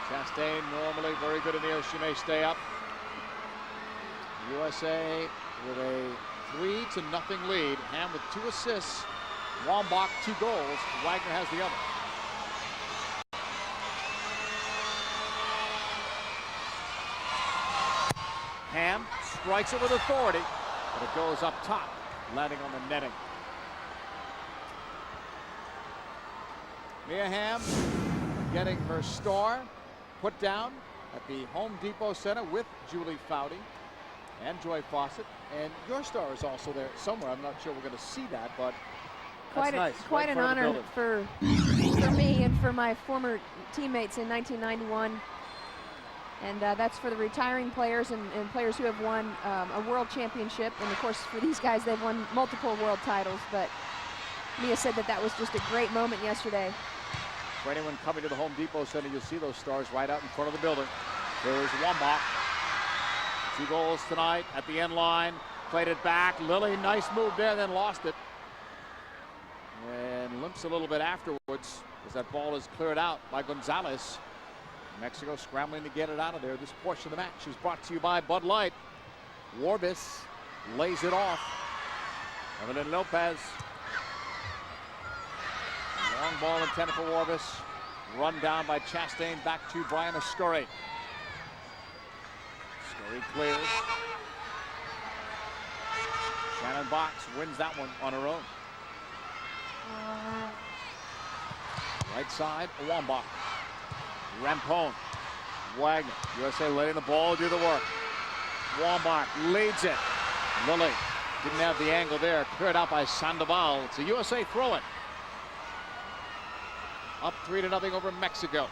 Chastain normally very good in the air. She may stay up. USA with a 3-0 lead. Hamm with 2 assists. Wambach 2 goals. Wagner has the other. Hamm strikes it with authority, but it goes up top, landing on the netting. Mia Hamm getting her star put down at the Home Depot Center with Julie Foudy and Joy Fawcett, and your star is also there somewhere. I'm not sure we're going to see that, but that's nice. Quite an honor for me and for my former teammates in 1991. And that's for the retiring players and players who have won a world championship. And of course, for these guys, they've won multiple world titles. But Mia said that was just a great moment yesterday. For anyone coming to the Home Depot Center, you'll see those stars right out in front of the building. There's Wambach. 2 goals tonight at the end line. Played it back. Lily, nice move there, then lost it. And limps a little bit afterwards as that ball is cleared out by Gonzalez. Mexico scrambling to get it out of there. This portion of the match is brought to you by Bud Light. Warbis lays it off. Evelyn Lopez. Long ball intended for Warbis. Run down by Chastain, back to Brian Ascuri. Ascuri clears. Shannon Boxx wins that one on her own. Right side, Wambach. Rampone. Wagner. USA letting the ball do the work. Wambach leads it. Lily didn't have the angle there. Cleared out by Sandoval. It's a USA throw-in. Up 3-0 over Mexico.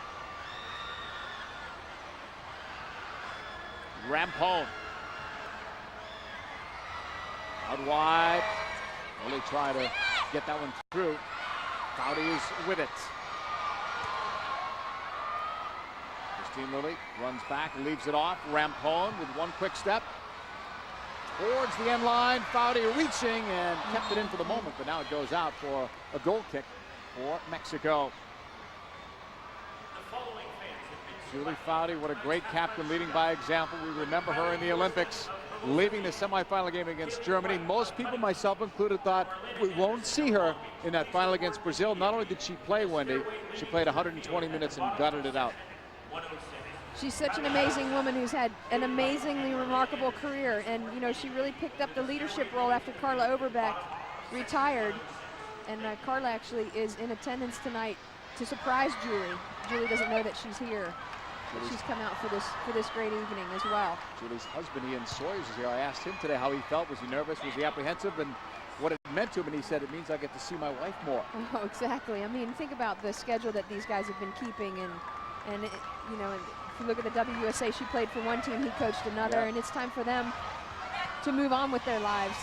Rampone. Out wide. Lily try to get that one through. Foudy is with it. Christine Lily runs back, leaves it off. Rampone with one quick step. Towards the end line. Foudy reaching and kept it in for the moment, but now it goes out for a goal kick for Mexico. Julie Foudy, what a great captain, leading by example. We remember her in the Olympics, leaving the semifinal game against Germany. Most people, myself included, thought we won't see her in that final against Brazil. Not only did she play, Wendy, she played 120 minutes and gutted it out. She's such an amazing woman who's had an amazingly remarkable career. And, you know, she really picked up the leadership role after Carla Overbeck retired. And Carla actually is in attendance tonight to surprise Julie. Julie doesn't know that she's here. But she's come out for this great evening as well. Julie's husband, Ian Sawyers, is here. I asked him today how he felt. Was he nervous? Was he apprehensive? And what it meant to him. And he said, it means I get to see my wife more. Oh, exactly. I mean, think about the schedule that these guys have been keeping. And it, you know, if you look at the WUSA, she played for one team, he coached another. Yeah. And it's time for them to move on with their lives.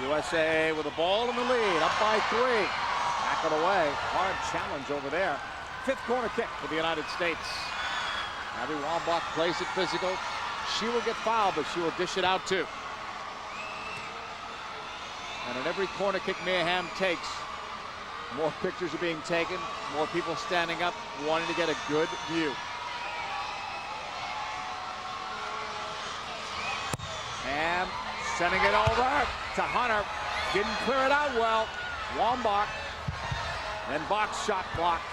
USA with a ball in the lead, up by 3. Back it away. Hard challenge over there. 5th corner kick for the United States. Abby Wambach plays it physical. She will get fouled, but she will dish it out too. And in every corner kick Hamm takes, more pictures are being taken, more people standing up, wanting to get a good view. Hamm sending it over to Hunter. Didn't clear it out well. Wambach. And Boxx shot blocked.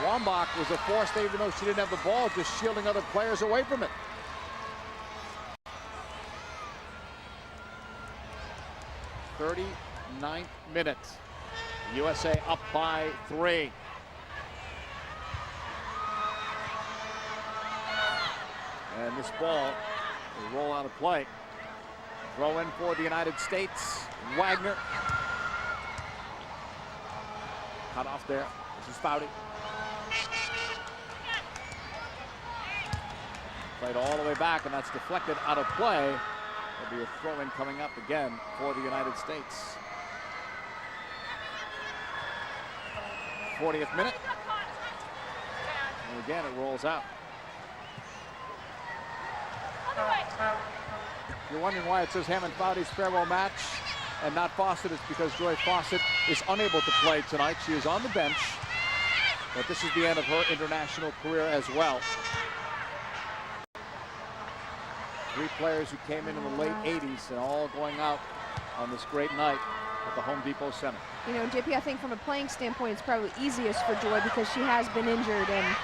Wambach was a force there, even though she didn't have the ball, just shielding other players away from it. 39th minute. USA up by 3. And this ball will roll out of play. Throw in for the United States. Wagner. Cut off there. This is Foudy. Played all the way back, and that's deflected out of play. There'll be a throw-in coming up again for the United States. 40th minute. And again, it rolls out. If you're wondering why it says Hamm and Foudy's farewell match and not Fawcett, it's because Joy Fawcett is unable to play tonight. She is on the bench, but this is the end of her international career as well. 3 players who came in the late 80s and all going out on this great night at the Home Depot Center. You know, JP, I think from a playing standpoint, it's probably easiest for Joy because she has been injured, and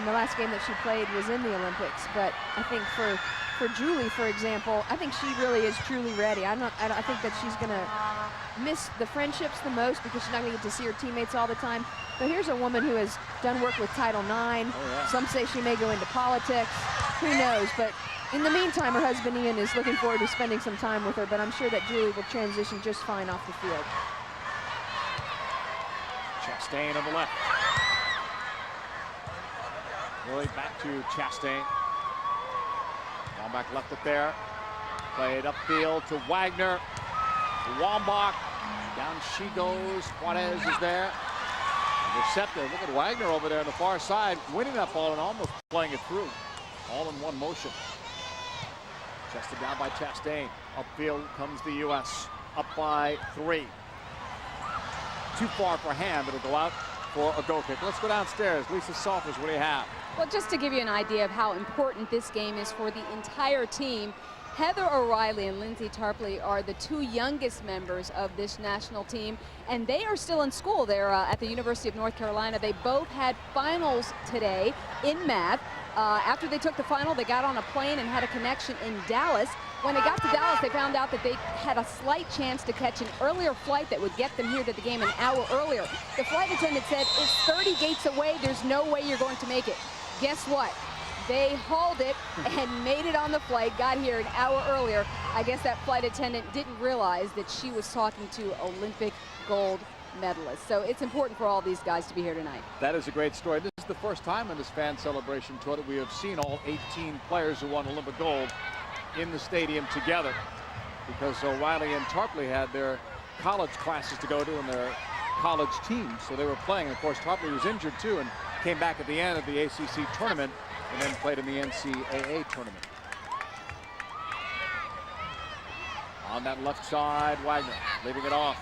the last game that she played was in the Olympics. But I think for Julie, for example, I think she really is truly ready. I think that she's going to miss the friendships the most because she's not going to get to see her teammates all the time. But here's a woman who has done work with Title IX. Oh, yeah. Some say she may go into politics. Who knows? But in the meantime, her husband Ian is looking forward to spending some time with her, but I'm sure that Julie will transition just fine off the field. Chastain on the left. Really back to Chastain. Wambach left it there. Played upfield to Wagner. To Wambach. Down she goes. Juarez is there. Intercepted. Look at Wagner over there on the far side, winning that ball and almost playing it through. All in one motion. Chested down by Chastain. Upfield comes the U.S. Up by 3. Too far for Hamm. It'll go out for a goal kick. Let's go downstairs. Lisa Salters, what do you have? Well, just to give you an idea of how important this game is for the entire team, Heather O'Reilly and Lindsay Tarpley are the 2 youngest members of this national team, and they are still in school. They're at the University of North Carolina. They both had finals today in math. After they took the final, they got on a plane and had a connection in Dallas. When they got to Dallas, they found out that they had a slight chance to catch an earlier flight that would get them here to the game an hour earlier. The flight attendant said, it's 30 gates away. There's no way you're going to make it. Guess what? They hauled it and made it on the flight, got here an hour earlier. I guess that flight attendant didn't realize that she was talking to Olympic gold medalists. So it's important for all these guys to be here tonight. That is a great story. This is the first time in this fan celebration tour that we have seen all 18 players who won Olympic gold in the stadium together, because O'Reilly and Tarpley had their college classes to go to and their college teams, so they were playing. And of course, Tarpley was injured too and came back at the end of the ACC tournament and then played in the NCAA tournament. On that left side, Wagner leaving it off.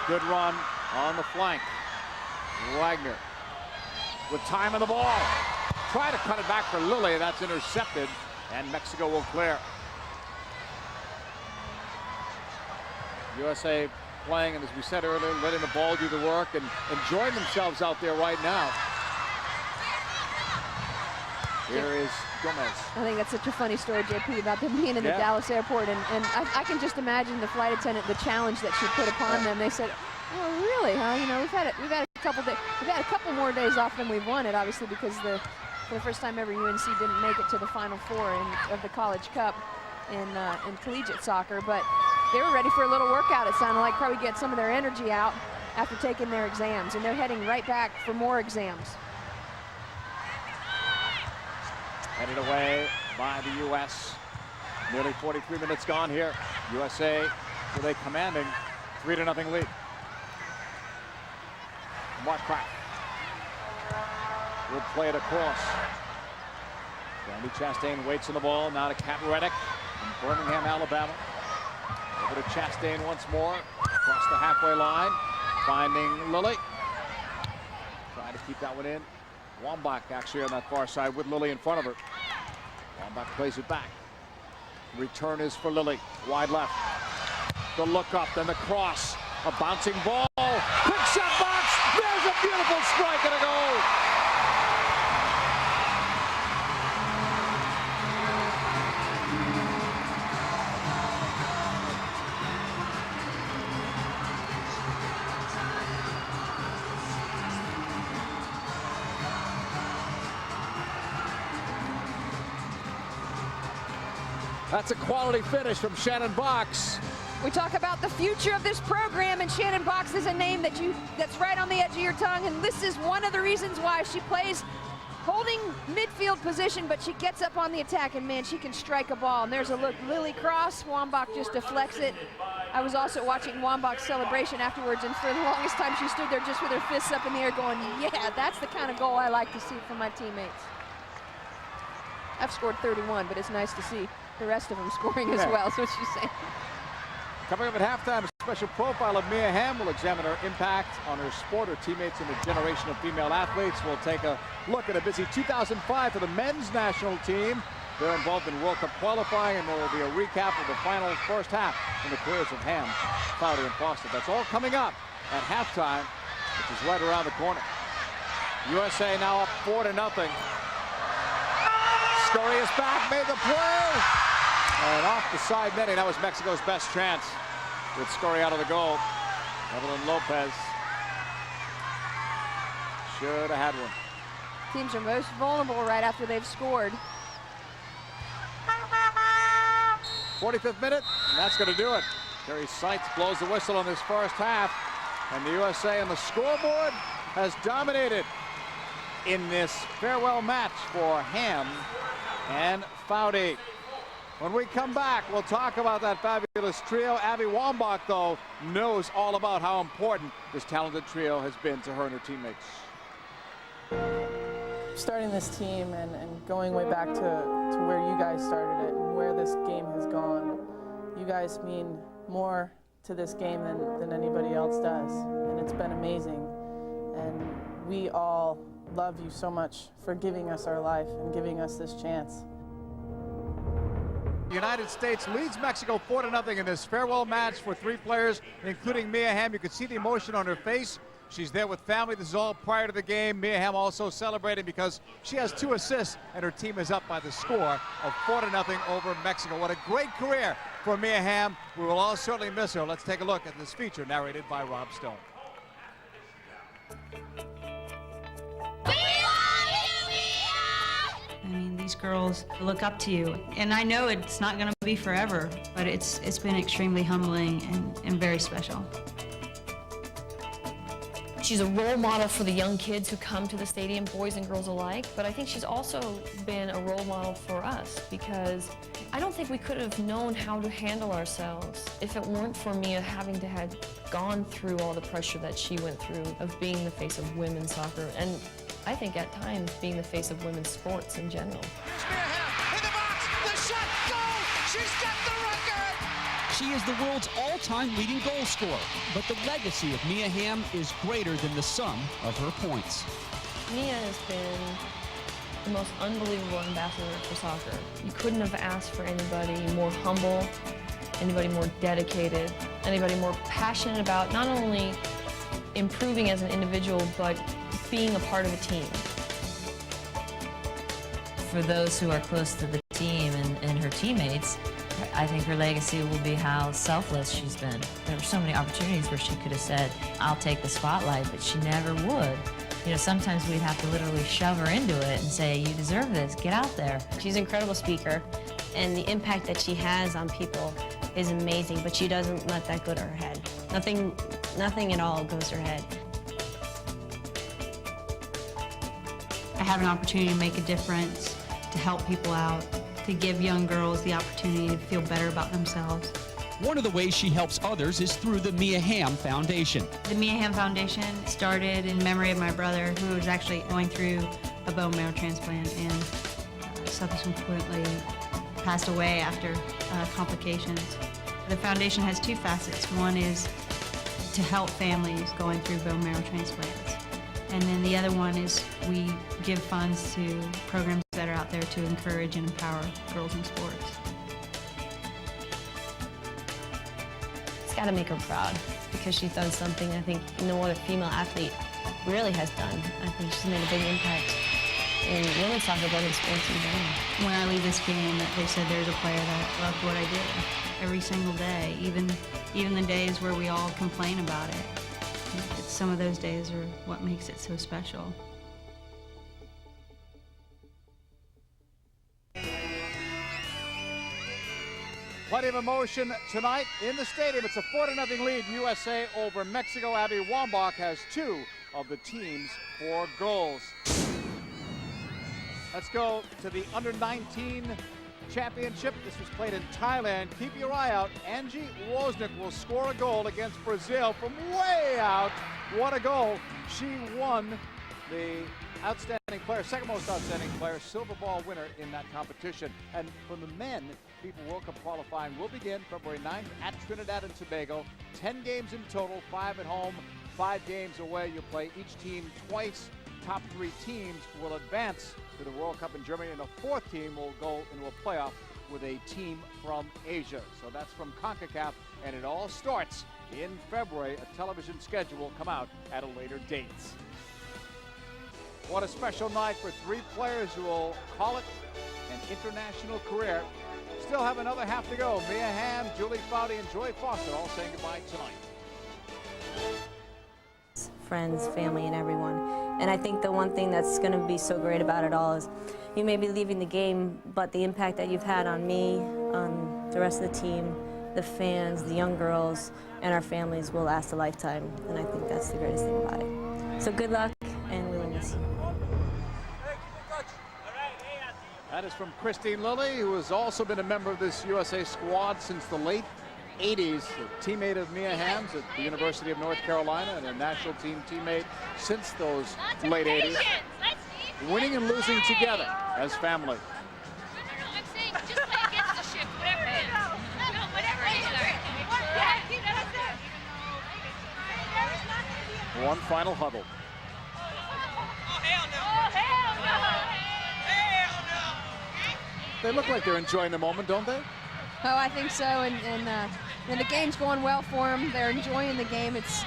Good run on the flank. Wagner with time on the ball. Try to cut it back for Lilly. That's intercepted, and Mexico will clear. USA playing, and as we said earlier, letting the ball do the work and enjoying themselves out there right now. Here is Gomez. I think that's such a funny story, JP, about them being in the Dallas airport, and I can just imagine the flight attendant, the challenge that she put upon them. They said, "Oh, really? Huh? You know, we've had a couple more days off than we've wanted, obviously, because for the first time ever, UNC didn't make it to the Final Four of the College Cup in collegiate soccer, but they were ready for a little workout. It sounded like probably get some of their energy out after taking their exams, and they're heading right back for more exams." Headed away by the U.S. Nearly 43 minutes gone here. USA with a commanding 3-0 lead. Mark crack. Will play it across. Randy Chastain waits on the ball. Now to Kat Reddick from Birmingham, Alabama. Over to Chastain once more. Across the halfway line. Finding Lily. Trying to keep that one in. Wambach actually on that far side with Lily in front of her. Wambach plays it back. Return is for Lily. Wide left. The look up, then the cross. A bouncing ball. Quick shot Boxx. There's a beautiful strike and a goal. That's a quality finish from Shannon Boxx. We talk about the future of this program, and Shannon Boxx is a name that's right on the edge of your tongue, and this is one of the reasons why she plays holding midfield position, but she gets up on the attack, and man, she can strike a ball. And there's a look, Lily cross, Wambach just deflects it. I was also watching Wambach's celebration afterwards, and for the longest time she stood there just with her fists up in the air going, yeah, that's the kind of goal I like to see from my teammates. I've scored 31, but it's nice to see the rest of them scoring as well, so what she's saying. Coming up at halftime, a special profile of Mia Hamm will examine her impact on her sport, her teammates, and the generation of female athletes. We'll take a look at a busy 2005 for the men's national team. They're involved in World Cup qualifying, and there will be a recap of the final first half in the careers of Hamm, Foudy, and Foster. That's all coming up at halftime, which is right around the corner. USA now up 4-0. Scurry is back, made the play. And off the side netting, that was Mexico's best chance with Scurry out of the goal. Evelyn Lopez should have had one. Teams are most vulnerable right after they've scored. 45th minute, and that's going to do it. Terry Seitz blows the whistle on this first half, and the USA on the scoreboard has dominated in this farewell match for Hamm and Foudy. When we come back, we'll talk about that fabulous trio. Abby Wambach, though, knows all about how important this talented trio has been to her and her teammates. Starting this team and going way back to where you guys started it and where this game has gone, you guys mean more to this game than anybody else does. And it's been amazing. And we all love you so much for giving us our life and giving us this chance. The United States leads Mexico 4-0 in this farewell match for three players, including Mia Hamm. You can see the emotion on her face. She's there with family. This is all prior to the game. Mia Hamm also celebrating because she has 2 assists, and her team is up by the score of 4-0 over Mexico. What a great career for Mia Hamm. We will all certainly miss her. Let's take a look at this feature narrated by Rob Stone. I mean, these girls look up to you, and I know it's not going to be forever, but it's been extremely humbling and very special. She's a role model for the young kids who come to the stadium, boys and girls alike, but I think she's also been a role model for us because I don't think we could have known how to handle ourselves if it weren't for Mia having to have gone through all the pressure that she went through of being the face of women's soccer, and I think at times being the face of women's sports in general. Here's Mia Hamm in the box, the shot, goal! She's got the record! She is the world's all-time leading goal scorer, but the legacy of Mia Hamm is greater than the sum of her points. Mia has been the most unbelievable ambassador for soccer. You couldn't have asked for anybody more humble, anybody more dedicated, anybody more passionate about not only improving as an individual, but being a part of a team. For those who are close to the team and her teammates, I think her legacy will be how selfless she's been. There were so many opportunities where she could have said, I'll take the spotlight, but she never would. You know, sometimes we'd have to literally shove her into it and say, you deserve this, get out there. She's an incredible speaker, and the impact that she has on people is amazing, but she doesn't let that go to her head. Nothing at all goes to her head. I have an opportunity to make a difference, to help people out, to give young girls the opportunity to feel better about themselves. One of the ways she helps others is through the Mia Hamm Foundation. The Mia Hamm Foundation started in memory of my brother, who was actually going through a bone marrow transplant and subsequently passed away after complications. The foundation has two facets. One is to help families going through bone marrow transplants. And then the other one is we give funds to programs that are out there to encourage and empower girls in sports. It's got to make her proud because she's done something I think no other female athlete really has done. I think she's made a big impact in women's soccer, but in sports in general. When I leave this game, they said there's a player that loved what I did every single day, even the days where we all complain about it. Some of those days are what makes it so special. Plenty of emotion tonight in the stadium. It's a 4-0 lead, USA over Mexico. Abby Wambach has 2 of the team's 4 goals. Let's go to the under-19 championship. This was played in Thailand. Keep your eye out. Angie Wozniak will score a goal against Brazil from way out. What a goal. She won the outstanding player, second most outstanding player, silver ball winner in that competition. And for the men, FIFA World Cup qualifying will begin February 9th at Trinidad and Tobago. 10 games in total, 5 at home, 5 games away. You'll play each team twice. Top 3 teams will advance to the World Cup in Germany, and the 4th team will go into a playoff with a team from Asia. So that's from CONCACAF, and it all starts in February. A television schedule will come out at a later date. What a special night for 3 players who will call it an international career. Still have another half to go. Mia Hamm, Julie Foudy, and Joy Foster all saying goodbye tonight. Friends, family, and everyone. And I think the one thing that's going to be so great about it all is you may be leaving the game, but the impact that you've had on me, on the rest of the team, the fans, the young girls, and our families will last a lifetime. And I think that's the greatest thing about it. So good luck, and we will miss you. That is from Christine Lilly, who has also been a member of this USA squad since the late 80s, a teammate of Mia Hamm's at the University of North Carolina and a national team teammate since those late 80s. Winning and losing together as family. One final huddle. They look like they're enjoying the moment, don't they? Oh, I think so, and the game's going well for them. They're enjoying the game. It's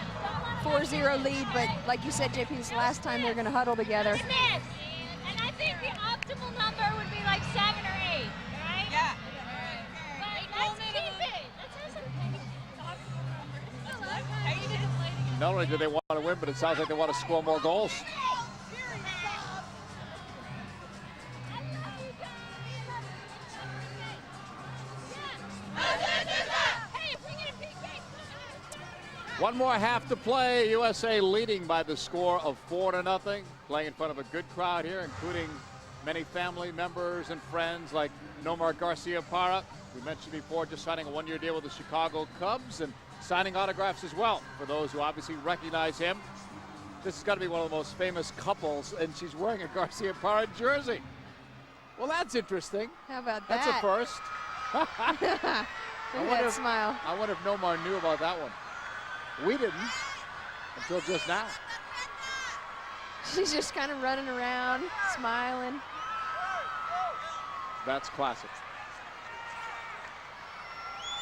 4-0 lead, but like you said, JP, it's the last time they're going to huddle together. And I think the optimal number would be like 7 or 8, right? Yeah. But let's keep it. Not only do they want to win, but it sounds like they want to score more goals. One more half to play. USA leading by the score of 4-0. Playing in front of a good crowd here, including many family members and friends like Nomar Garcia-Parra. We mentioned before, just signing a 1-year deal with the Chicago Cubs and signing autographs as well for those who obviously recognize him. This has got to be one of the most famous couples, and she's wearing a Garcia-Parra jersey. Well, that's interesting. How about that? That's a first. Look at that smile. I wonder if Nomar knew about that one. We didn't until just now. She's just kind of running around, smiling. That's classic.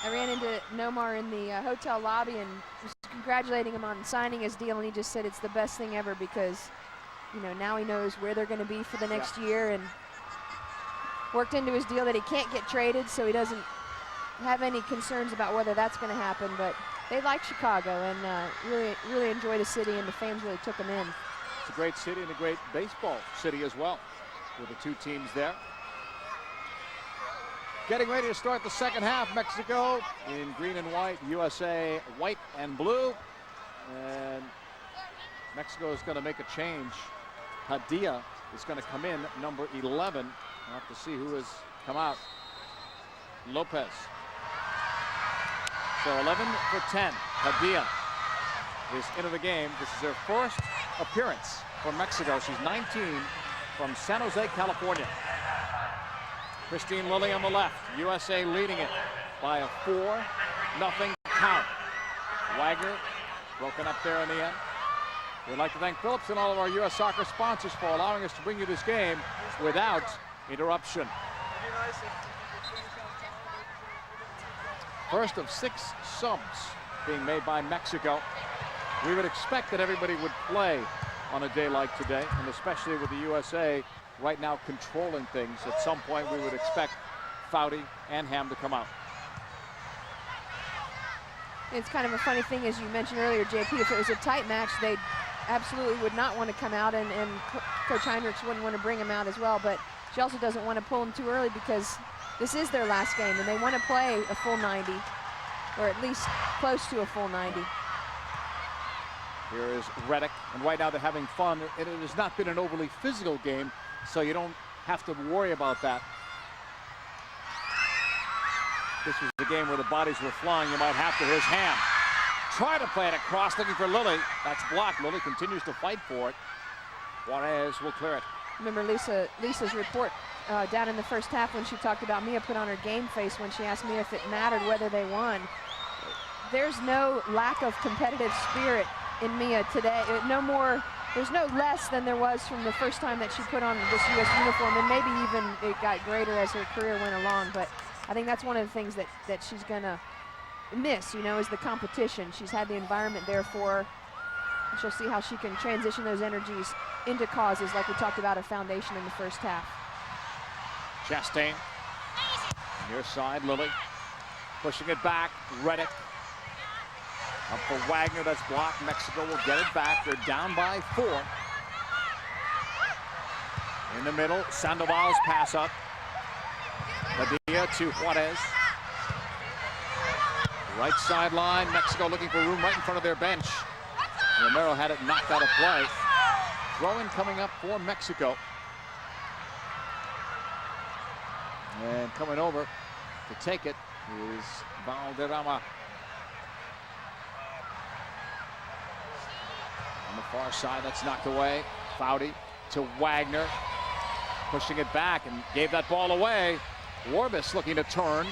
I ran into Nomar in the hotel lobby and was congratulating him on signing his deal, and he just said it's the best thing ever because, you know, now he knows where they're going to be for the next year, and worked into his deal that he can't get traded, so he doesn't have any concerns about whether that's going to happen. But they like Chicago and really enjoy the city, and the fans really took them in. It's a great city and a great baseball city as well, with the 2 teams there. Getting ready to start the second half. Mexico in green and white, USA white and blue. And Mexico is going to make a change. Padilla is going to come in, number 11. We'll have to see who has come out. Lopez. So 11 for 10. Padilla is into the game. This is her first appearance for Mexico. She's 19 from San Jose, California. Christine Lilly on the left. USA leading it by a 4-0 count. Wagner broken up there in the end. We'd like to thank Phillips and all of our U.S. soccer sponsors for allowing us to bring you this game without interruption. First of 6 subs being made by Mexico. We would expect that everybody would play on a day like today, and especially with the USA right now controlling things. At some point we would expect Foudy and Hamm to come out. It's kind of a funny thing, as you mentioned earlier, JP, if it was a tight match, they absolutely would not want to come out, and Coach Heinrichs wouldn't want to bring them out as well, but she also doesn't want to pull them too early because this is their last game, and they want to play a full 90, or at least close to a full 90. Here is Reddick, and right now they're having fun. It has not been an overly physical game, so you don't have to worry about that. This was the game where the bodies were flying. You might have to. Here's Hamm. Try to play it across, looking for Lilly. That's blocked. Lilly continues to fight for it. Juarez will clear it. Remember Lisa's report down in the first half when she talked about Mia put on her game face when she asked Mia if it mattered whether they won. There's no lack of competitive spirit in Mia today. There's no less than there was from the first time that she put on this U.S. uniform, and maybe even it got greater as her career went along. But I think that's one of the things that she's gonna miss, you know, is the competition. She's had the environment there for her. And she'll see how she can transition those energies into causes like we talked about, a foundation in the first half. Chastain, near side, Lilly, pushing it back, Reddick. Up for Wagner, that's blocked. Mexico will get it back. They're down by 4. In the middle, Sandoval's pass up. Padilla to Juarez. Right sideline, Mexico looking for room right in front of their bench. Romero had it knocked out of play. Throw-in coming up for Mexico. And coming over to take it is Valderrama. On the far side, that's knocked away. Foudy to Wagner. Pushing it back and gave that ball away. Warbis looking to turn.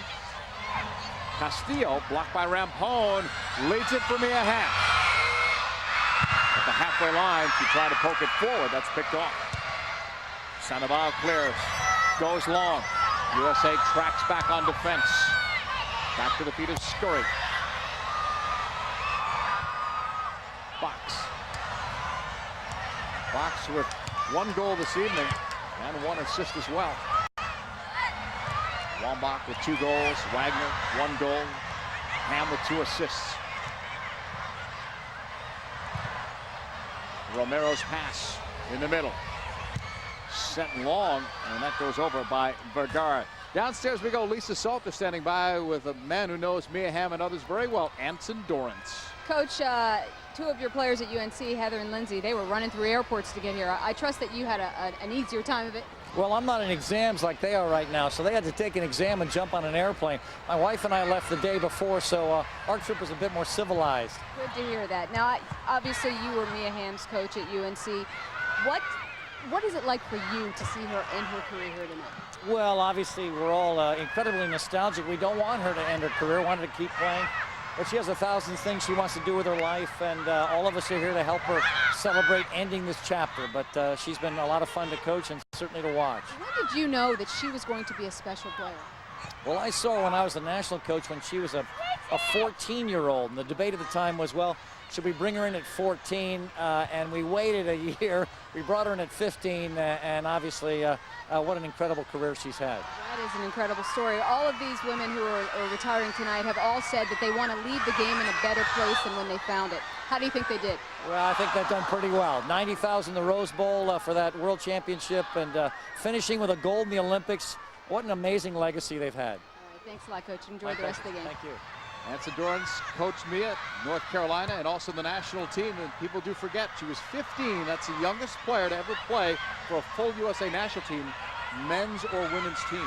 Castillo blocked by Rampone. Leads it for Mia Hamm. At the halfway line, she tried to poke it forward. That's picked off. Sandoval clears. Goes long. USA tracks back on defense. Back to the feet of Scurry. Boxx. Boxx with 1 goal this evening and 1 assist as well. Wambach with 2 goals. Wagner 1 goal. Hamm with 2 assists. Romero's pass in the middle. Sent long, and that goes over by Vergara. Downstairs we go. Lisa Salter standing by with a man who knows Mia Hamm and others very well, Anson Dorrance. Coach, 2 of your players at UNC, Heather and Lindsay, they were running through airports to get here. I trust that you had an easier time of it. Well, I'm not in exams like they are right now, so they had to take an exam and jump on an airplane. My wife and I left the day before, so our trip was a bit more civilized. Good to hear that. Now, obviously, you were Mia Hamm's coach at UNC. What is it like for you to see her end her career here tonight? Well, obviously, we're all incredibly nostalgic. We don't want her to end her career, want her to keep playing. But she has 1,000 things she wants to do with her life, and all of us are here to help her celebrate ending this chapter. But she's been a lot of fun to coach and certainly to watch. When did you know that she was going to be a special player? Well, I saw when I was a national coach when she was a 14-year-old, and the debate at the time was, well, should we bring her in at 14? And we waited a year. We brought her in at 15, and obviously, what an incredible career she's had. That is an incredible story. All of these women who are retiring tonight have all said that they want to leave the game in a better place than when they found it. How do you think they did? Well, I think they've done pretty well. 90,000 the Rose Bowl for that World Championship, and finishing with a gold in the Olympics. What an amazing legacy they've had. All right, thanks a lot, Coach. Enjoy the rest of the game. Thank you. Anson Dorrance coached Mia, North Carolina, and also the national team. And people do forget she was 15. That's the youngest player to ever play for a full USA national team, men's or women's team.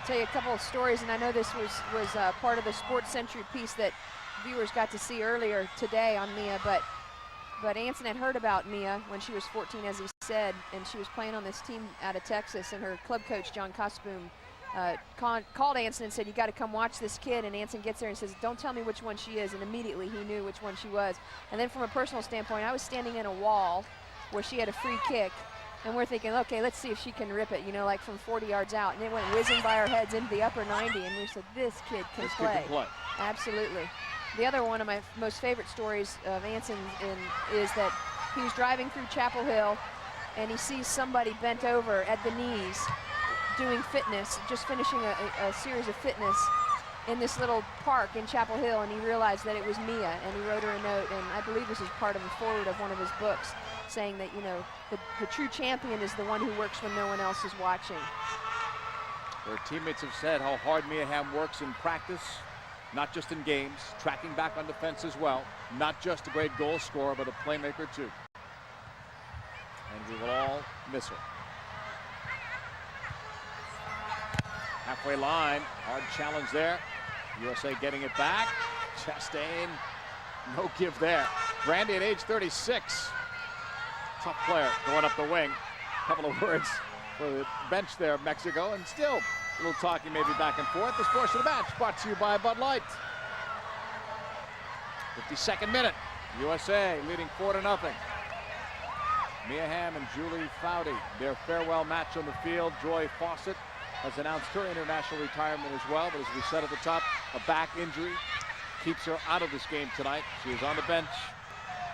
tell you a couple of stories, and I know this was part of the Sports Century piece that viewers got to see earlier today on Mia, but Anson had heard about Mia when she was 14, as he said, and she was playing on this team out of Texas, and her club coach, John Cosboom, called Anson and said, you got to come watch this kid. And Anson gets there and says, don't tell me which one she is, and immediately he knew which one she was. And then from a personal standpoint, I was standing in a wall where she had a free kick, and we're thinking, okay, let's see if she can rip it, you know, like from 40 yards out, and it went whizzing by our heads into the upper 90, and we said, this kid can play. Absolutely. The other one of my most favorite stories of Anson's is that he was driving through Chapel Hill, and he sees somebody bent over at the knees doing fitness, just finishing a series of fitness in this little park in Chapel Hill, and he realized that it was Mia, and he wrote her a note, and I believe this is part of the foreword of one of his books, saying that, you know, the true champion is the one who works when no one else is watching. Her teammates have said how hard Mia Hamm works in practice, not just in games, tracking back on defense as well, not just a great goal scorer, but a playmaker too. And we will all miss her. Halfway line, hard challenge there. USA getting it back. Chastain, no give there. Brandy at age 36. Tough player going up the wing. A couple of words for the bench there, Mexico, and still a little talking maybe back and forth. This portion of the match brought to you by Bud Light. 52nd minute. USA leading 4-0. Mia Hamm and Julie Foudy, their farewell match on the field. Joy Fawcett has announced her international retirement as well, but as we said at the top, a back injury keeps her out of this game tonight. She is on the bench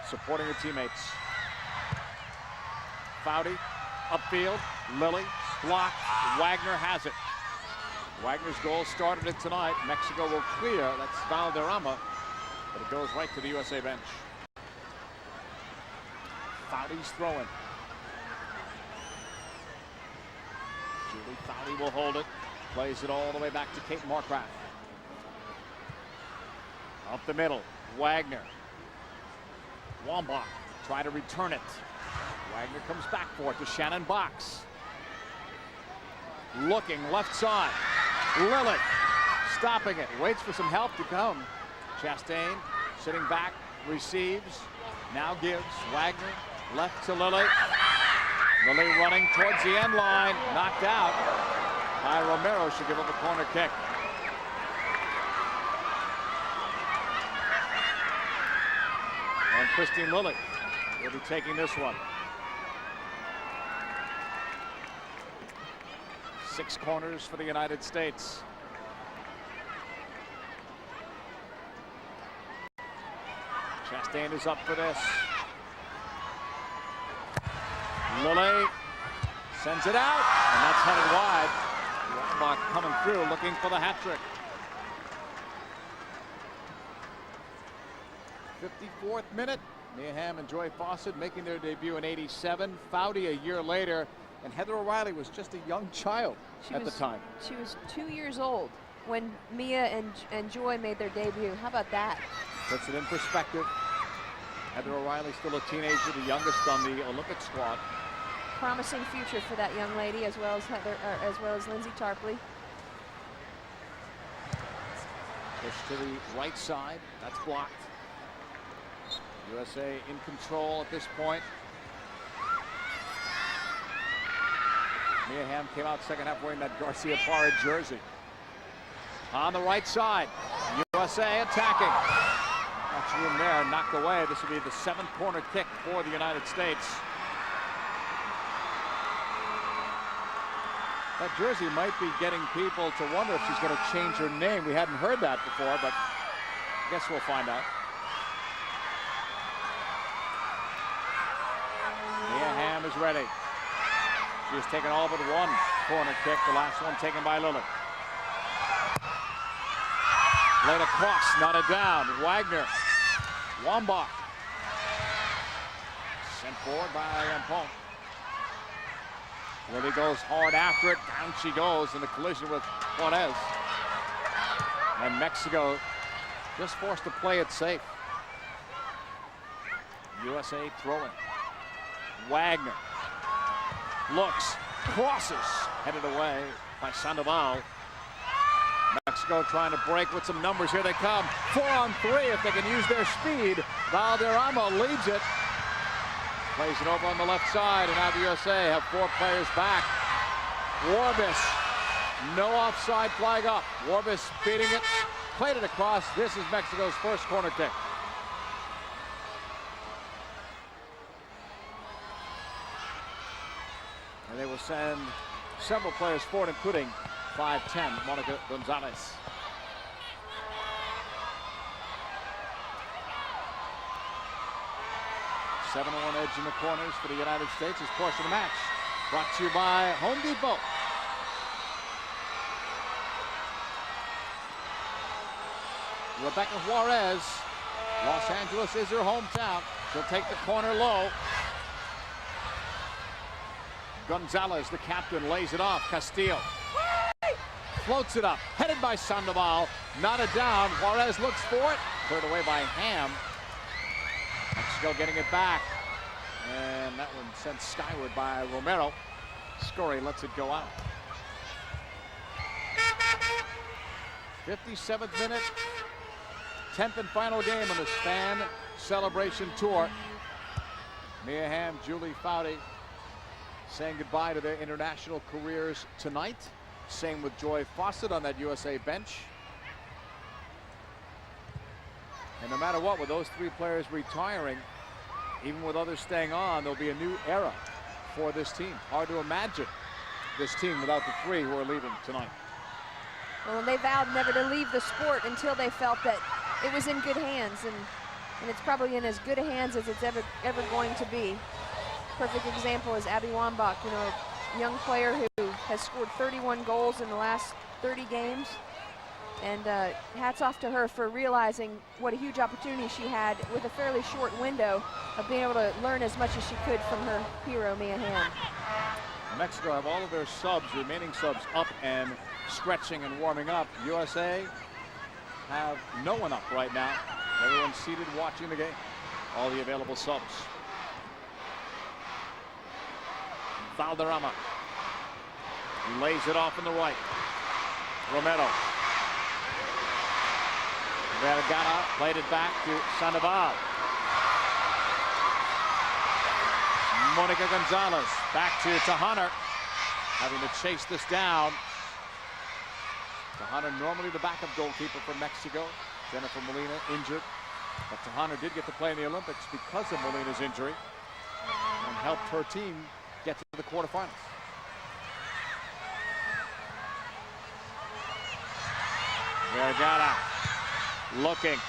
supporting her teammates. Foudy, upfield, Lily, blocked, Wagner has it. Wagner's goal started it tonight. Mexico will clear, that's Valderrama, but it goes right to the USA bench. Foudy's throwing. Julie Foudy will hold it. Plays it all the way back to Kate Marcraft. Up the middle, Wagner. Wambach try to return it. Wagner comes back for it to Shannon Boxx. Looking left side. Lillet stopping it. Waits for some help to come. Chastain sitting back, receives. Now gives. Wagner left to Lilly. Lilly running towards the end line. Knocked out by Romero. Should give up a corner kick. And Christine Lilly will be taking this one. 6 corners for the United States. Chastain is up for this. Lilly sends it out, and that's headed wide. Wambach coming through, looking for the hat trick. 54th minute. Mia Hamm and Joy Fawcett making their debut in '87. Foudy a year later, and Heather O'Reilly was just a young child at the time. She was 2 years old when Mia and Joy made their debut. How about that? Puts it in perspective. Heather O'Reilly still a teenager, the youngest on the Olympic squad. Promising future for that young lady, as well as Heather, as well as Lindsay Tarpley. Push to the right side. That's blocked. USA in control at this point. Mia Hamm came out second half wearing that Garcia Parra jersey. On the right side, USA attacking. Much room there, knocked away. This will be the 7th corner kick for the United States. That jersey might be getting people to wonder if she's going to change her name. We hadn't heard that before, but I guess we'll find out. Mia Hamm is ready. She has taken all but one corner kick, the last one taken by Lilly. Laid across, not a down. Wagner, Wambach. Sent forward by Ampon. Lilly goes hard after it. Down she goes in the collision with Juarez. And Mexico just forced to play it safe. USA throwing. Wagner looks, crosses, headed away by Sandoval. Mexico trying to break with some numbers. Here they come. 4-on-3 if they can use their speed. Valderrama leads it. Plays it over on the left side, and now the USA have 4 players back. Wambach, no offside flag up. Wambach beating it, played it across. This is Mexico's first corner kick. And they will send several players forward, including 5'10", Monica Gonzalez. Seven-on edge in the corners for the United States is portion of the match. Brought to you by Home Depot. Rebecca Juarez, Los Angeles is her hometown. She'll take the corner low. Gonzalez, the captain, lays it off. Castillo floats it up, headed by Sandoval. Knotted down. Juarez looks for it. Cleared away by Hamm. Mexico getting it back. And that one sent skyward by Romero. Scory lets it go out. 57th minute. 10th and final game on this fan celebration tour. Mia Hamm, Julie Foudy saying goodbye to their international careers tonight. Same with Joy Fawcett on that USA bench. And no matter what, with those 3 players retiring, even with others staying on, there'll be a new era for this team. Hard to imagine this team without the 3 who are leaving tonight. Well, they vowed never to leave the sport until they felt that it was in good hands, and it's probably in as good a hands as it's ever going to be. Perfect example is Abby Wambach, you know, a young player who has scored 31 goals in the last 30 games. And hats off to her for realizing what a huge opportunity she had with a fairly short window of being able to learn as much as she could from her hero, Mia Hamm. Mexico have all of their subs, remaining subs, up and stretching and warming up. USA have no one up right now. Everyone's seated watching the game. All the available subs. Valderrama lays it off in the right. Romero. Vergara played it back to Sandoval. Monica Gonzalez back to Tahana, having to chase this down. Tahana, normally the backup goalkeeper for Mexico. Jennifer Molina injured, but Tahana did get to play in the Olympics because of Molina's injury and helped her team get to the quarterfinals. Vergara looking,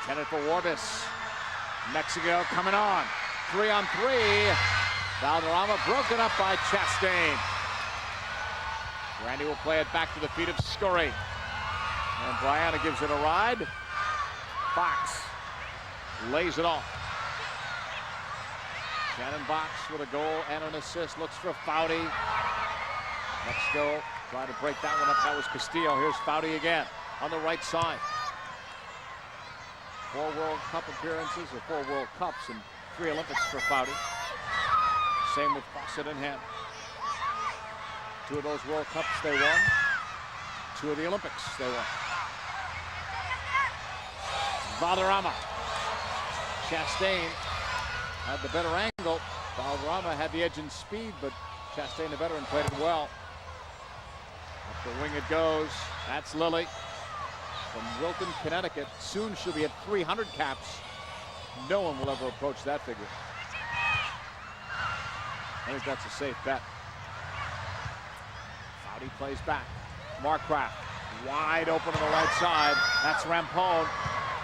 intended for Wambach. Mexico coming on, 3-on-3. Valderrama broken up by Chastain. Randy will play it back to the feet of Scory. And Brianna gives it a ride. Boxx lays it off. Shannon Boxx with a goal and an assist. Looks for Foudy. Mexico trying to break that one up. That was Castillo. Here's Foudy again on the right side. 4 World Cup appearances, or 4 World Cups, and 3 Olympics for Foudy. Same with Fawcett and Hamm. 2 of those World Cups they won. 2 of the Olympics they won. Valderrama. Chastain had the better angle. Valderrama had the edge in speed, but Chastain, the veteran, played it well. Up the wing it goes. That's Lily from Wilton, Connecticut. Soon she'll be at 300 caps. No one will ever approach that figure. I think that's a safe bet. Foudy plays back. Markcraft wide open on the right side. That's Rampone,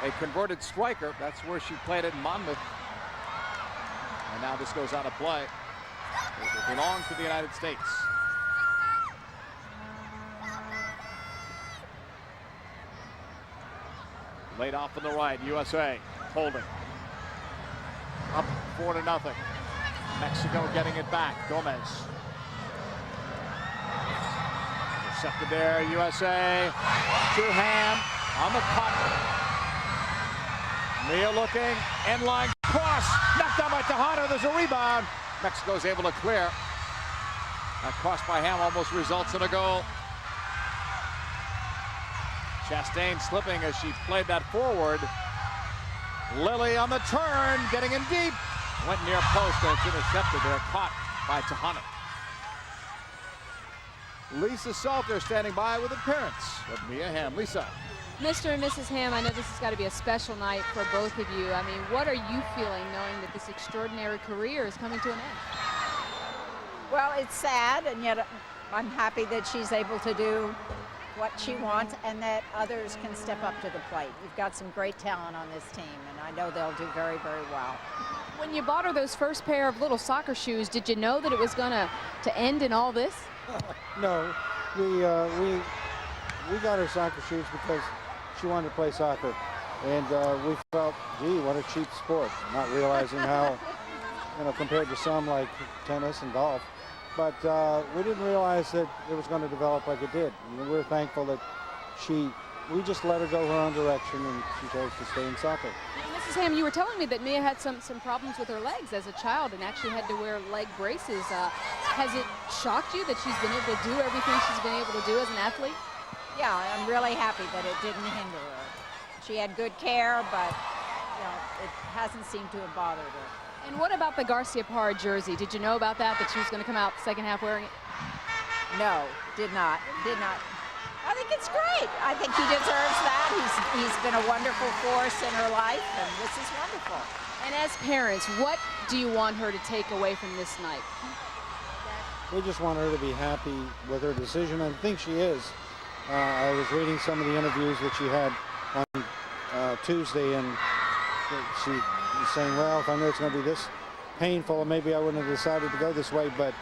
a converted striker. That's where she played it in Monmouth. And now this goes out of play. It will belong to the United States. Laid off on the right, USA holding. Up 4-0. Mexico getting it back. Gomez. Intercepted there, USA. To Hamm on the cut. Mia looking, end line cross. Knocked down by Tahana, there's a rebound. Mexico's able to clear. That cross by Hamm almost results in a goal. Chastain slipping as she played that forward. Lily on the turn, getting in deep. Went near post, and it's intercepted there, caught by Tahana. Lisa Salter standing by with appearance of Mia Hamm. Lisa. Mr. and Mrs. Hamm, I know this has got to be a special night for both of you. I mean, what are you feeling knowing that this extraordinary career is coming to an end? Well, it's sad, and yet I'm happy that she's able to do what she wants and that others can step up to the plate. You've got some great talent on this team, and I know they'll do very, very well. When you bought her those first pair of little soccer shoes, did you know that it was going to end in all this? No, we got her soccer shoes because she wanted to play soccer, and we felt, gee, what a cheap sport, not realizing how, compared to some like tennis and golf. But we didn't realize that it was going to develop like it did. And we're thankful that we just let her go her own direction, and she chose to stay in soccer. Mrs. Hamm, you were telling me that Mia had some problems with her legs as a child and actually had to wear leg braces. Has it shocked you that she's been able to do everything she's been able to do as an athlete? Yeah, I'm really happy that it didn't hinder her. She had good care, but it hasn't seemed to have bothered her. And what about the Garcia Parra jersey? Did you know about that she was going to come out second half wearing it? No, did not. I think it's great. I think he deserves that. He's been a wonderful force in her life, and this is wonderful. And as parents, what do you want her to take away from this night? We just want her to be happy with her decision, and I think she is. I was reading some of the interviews that she had on Tuesday, and she was saying, well, if I knew it's going to be this painful, maybe I wouldn't have decided to go this way, but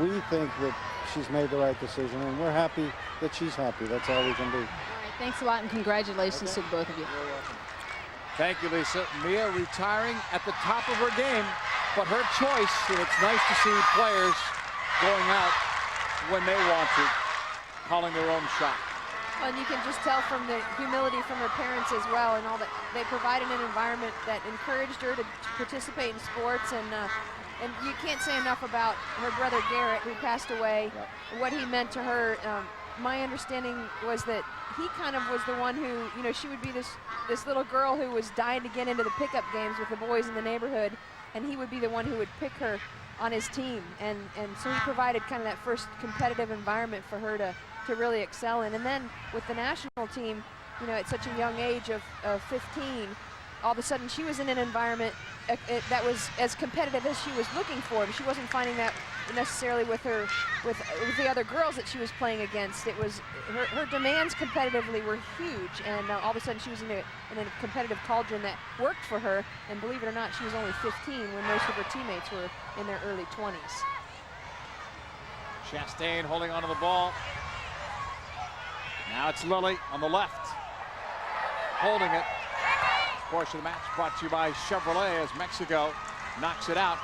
we think that she's made the right decision, and we're happy that she's happy. That's all we can do. All right, thanks a lot, and congratulations to both of you. You're welcome. Thank you, Lisa. Mia retiring at the top of her game, but her choice, and it's nice to see players going out when they want to, calling their own shot. Well, and you can just tell from the humility from her parents as well, and all that they provided an environment that encouraged her to participate in sports, and you can't say enough about her brother Garrett, who passed away, what he meant to her. My understanding was that he kind of was the one who, she would be this little girl who was dying to get into the pickup games with the boys in the neighborhood, and he would be the one who would pick her on his team, and so he provided kind of that first competitive environment for her to really excel in. And then with the national team, at such a young age of 15, all of a sudden she was in an environment that was as competitive as she was looking for. She wasn't finding that necessarily with the other girls that she was playing against. It was her demands competitively were huge, and all of a sudden she was in a competitive cauldron that worked for her. And believe it or not, she was only 15 when most of her teammates were in their early 20s. Chastain holding onto the ball. Now it's Lily on the left, holding it. This portion of the match brought to you by Chevrolet as Mexico knocks it out.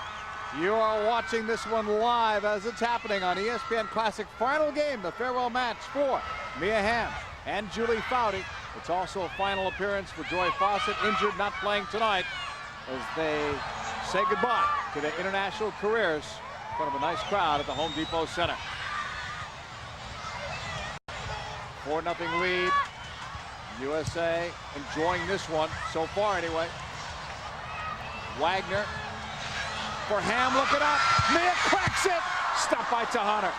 You are watching this one live as it's happening on ESPN Classic. Final game, the farewell match for Mia Hamm and Julie Foudy. It's also a final appearance for Joy Fawcett, injured, not playing tonight, as they say goodbye to their international careers in front of a nice crowd at the Home Depot Center. 4-0 lead. USA enjoying this one so far anyway. Wagner for Hamm, look it up. Mia cracks it. Stopped by Tahana.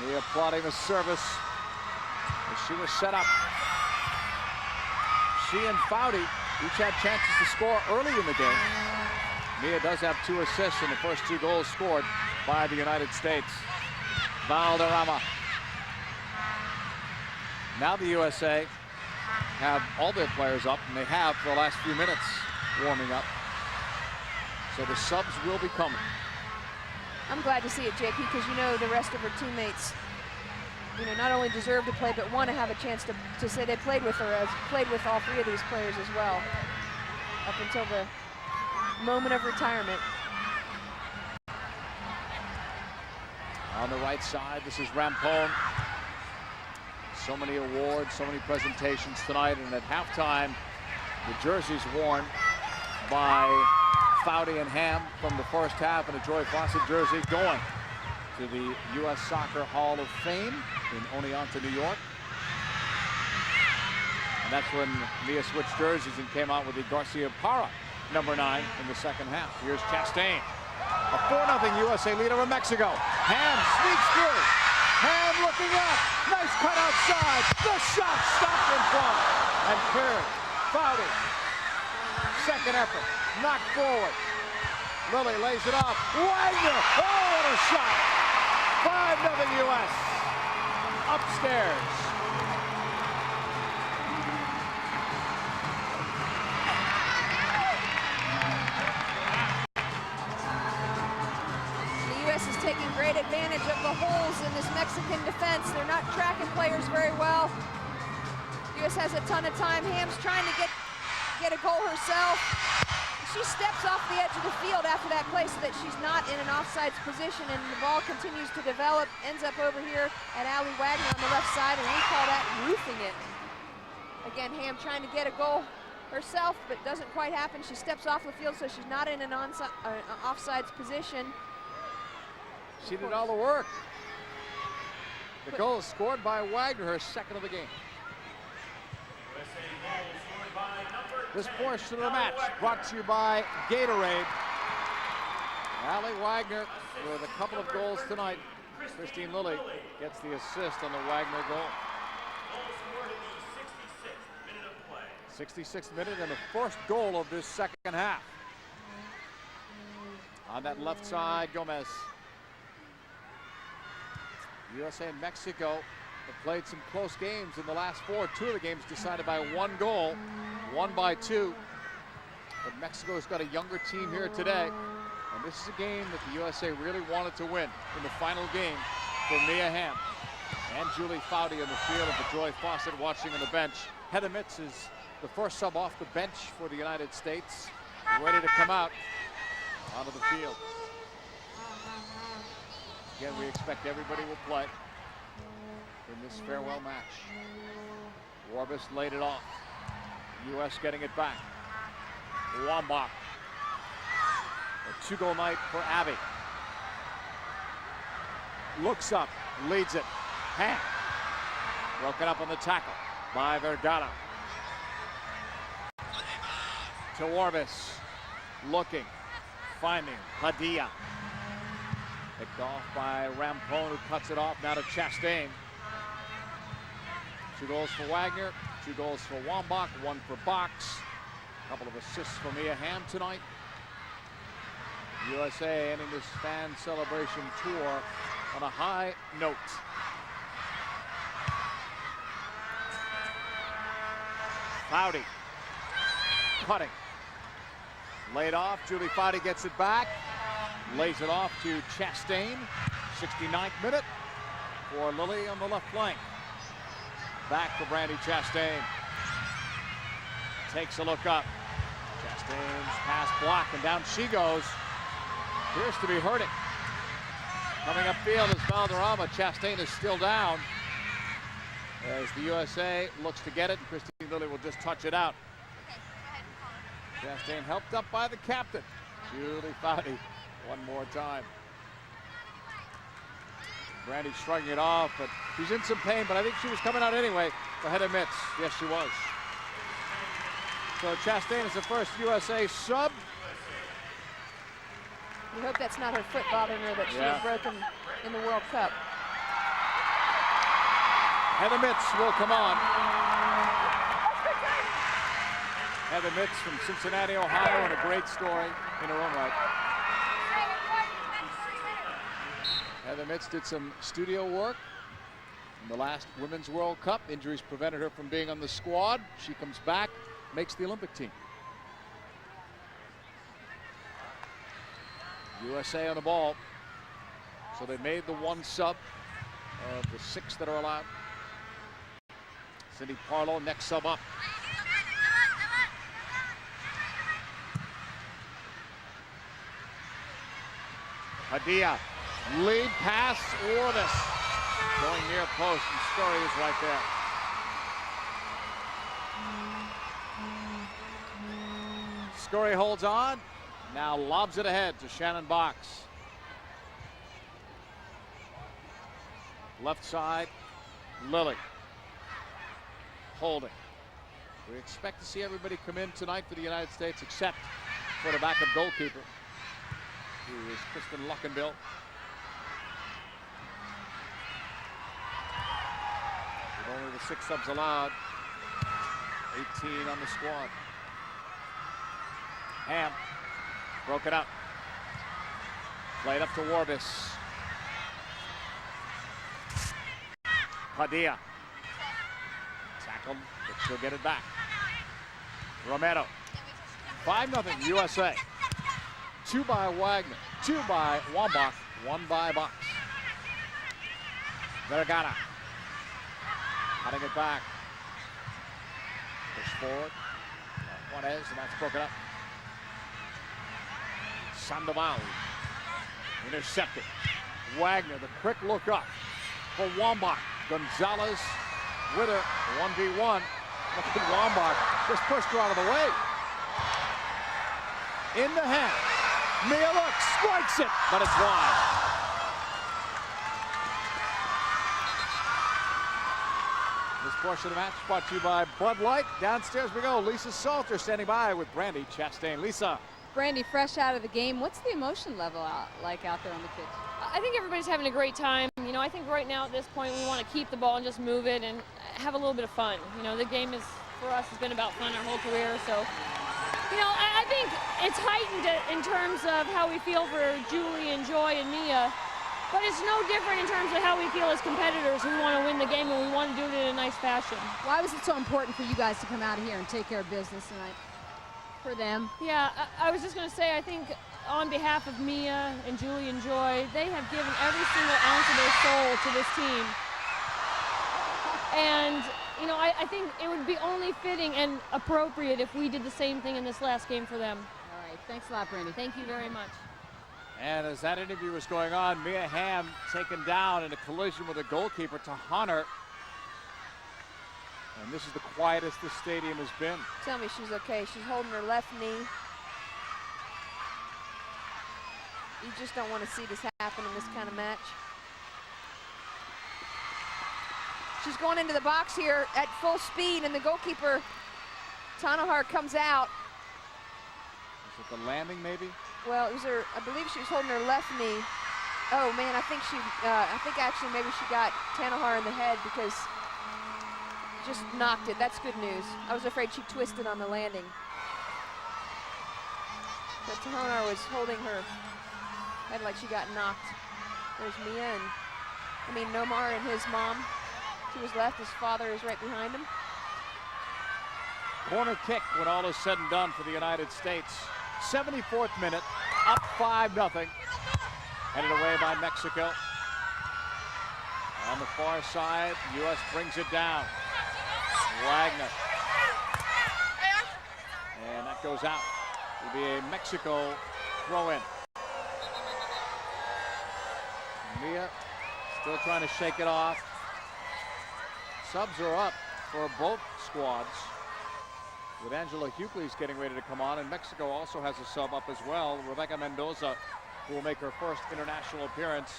Mia plotting the service as she was set up. She and Foudy each had chances to score early in the game. Mia does have 2 assists in the first 2 goals scored by the United States. Valderrama. Now the USA have all their players up, and they have for the last few minutes warming up. So the subs will be coming. I'm glad to see it, JP, because the rest of her teammates, not only deserve to play, but want to have a chance to say they played with her, played with all 3 of these players as well, up until the moment of retirement. On the right side, this is Rampone. So many awards, so many presentations tonight, and at halftime, the jerseys worn by Foudy and Hamm from the first half, and a Joy Fawcett jersey going to the U.S. Soccer Hall of Fame in Oneonta, New York. And that's when Mia switched jerseys and came out with the Garcia Parra #9 in the second half. Here's Chastain. A 4-0 USA lead over Mexico. Hamm sneaks through. Hamm looking up. Nice cut outside. The shot stopped in front and cleared. Foudy. Second effort. Knocked forward. Lily lays it off. Wagner. Oh, what a shot. 5-0 US. Upstairs. Is taking great advantage of the holes in this Mexican defense. They're not tracking players very well. U.S. has a ton of time. Hamm's trying to get a goal herself. She steps off the edge of the field after that play so that she's not in an offsides position, and the ball continues to develop, ends up over here at Allie Wagner on the left side, and we call that roofing it. Again, Hamm trying to get a goal herself, but doesn't quite happen. She steps off the field, so she's not in an offsides position. She did all the work. The goal is scored by Wagner, her second of the game. This portion of the match brought to you by Gatorade. Allie Wagner with a couple of goals tonight. Christine Lilly gets the assist on the Wagner goal. 66th minute and the first goal of this second half. On that left side, Gomez. USA and Mexico have played some close games in the last four. Two of the games decided by one goal, one by two. But Mexico's got a younger team here today. And this is a game that the USA really wanted to win in the final game for Mia Hamm. And Julie Foudy in the field, and Joy Fawcett watching on the bench. Heather Mitz is the first sub off the bench for the United States, ready to come out onto the field. Again, we expect everybody will play in this farewell match. Warbus laid it off. U.S. getting it back. Wambach. A two-goal night for Abby. Looks up, leads it. Hamm. Broken up on the tackle by Vergara. To Warbus. Looking, finding Padilla. Picked off by Rampone, who cuts it off. Now to Chastain. 2 goals for Wagner, 2 goals for Wambach, 1 for Boxx. A couple of assists for Mia Hamm tonight. USA ending this fan celebration tour on a high note. Foudy. Cutting. Laid off. Julie Foudy gets it back. Lays it off to Chastain. 69th minute for Lily on the left flank. Back for Brandy Chastain. Takes a look up. Chastain's pass blocked, and down she goes. Appears to be hurting. Coming upfield is Valderrama. Chastain is still down as the USA looks to get it, and Christine Lilly will just touch it out. Chastain helped up by the captain, Julie Foudy, one more time. Brandy shrugging it off, but she's in some pain, but I think she was coming out anyway for Heather Mitz. Yes, she was. So Chastain is the first USA sub. We hope that's not her foot bothering her that she had broken in the World Cup. Heather Mitz will come on. Heather Mitz from Cincinnati, Ohio, and a great story in her own right. Heather Mitz did some studio work in the last Women's World Cup. Injuries prevented her from being on the squad. She comes back, makes the Olympic team. USA on the ball. So they made the 1 sub of the 6 that are allowed. Cindy Parlow, next sub up. Padilla, lead pass, Orvis. Going near post, and Story is right there. Story holds on, now lobs it ahead to Shannon Boxx. Left side, Lily. Holding. We expect to see everybody come in tonight for the United States except for the backup goalkeeper, who is Kristen Luckenbill. With only the 6 subs allowed, 18 on the squad. Hamm broke it up. Played up to Warbis. Padilla. Tackled, but she'll get it back. Romero. 5-0 USA. 2 by Wagner, 2 by Wambach, 1 by Boxx. Vergara. Cutting it back. Push forward. Juarez, and that's broken up. Sandoval. Intercepted. Wagner, the quick look up for Wambach. Gonzalez with her, 1v1. Wambach just pushed her out of the way. In the hand. Mia looks, strikes it, but it's wide. This portion of the match brought to you by Bud Light. Downstairs we go. Lisa Salter standing by with Brandy Chastain. Lisa. Brandy, fresh out of the game, what's the emotion level like out there on the pitch? I think everybody's having a great time. You know, I think right now at this point we want to keep the ball and just move it and have a little bit of fun. You know, the game is, for us, has been about fun our whole career. So, you know, I think it's heightened in terms of how we feel for Julie and Joy and Mia. But it's no different in terms of how we feel as competitors who want to win the game and we want to do it in a nice fashion. Why was it so important for you guys to come out of here and take care of business tonight? For them? Yeah, I was just going to say, I think on behalf of Mia and Julie and Joy, they have given every single ounce of their soul to this team. And, you know, I think it would be only fitting and appropriate if we did the same thing in this last game for them. All right, thanks a lot, Brandy. Thank you very much. And as that interview was going on, Mia Hamm taken down in a collision with a goalkeeper to Hunter. And this is the quietest this stadium has been. Tell me she's okay. She's holding her left knee. You just don't want to see this happen in this kind of match. She's going into the box here at full speed, and the goalkeeper, Tanahar, comes out. Is it the landing, maybe? Well, it was her, I believe she was holding her left knee. Oh, man, I think actually maybe she got Tanahar in the head because just knocked it. That's good news. I was afraid she twisted on the landing. But Tanahar was holding her head like she got knocked. There's Mia and, Nomar and his mom to his left. His father is right behind him. Corner kick when all is said and done for the United States. 74th minute, up 5-0. Headed away by Mexico. On the far side, U.S. brings it down. Wagner. And that goes out. It'll be a Mexico throw-in. Mia still trying to shake it off. Subs are up for both squads, with Angela Hughley's getting ready to come on, and Mexico also has a sub up as well. Rebecca Mendoza, who will make her first international appearance.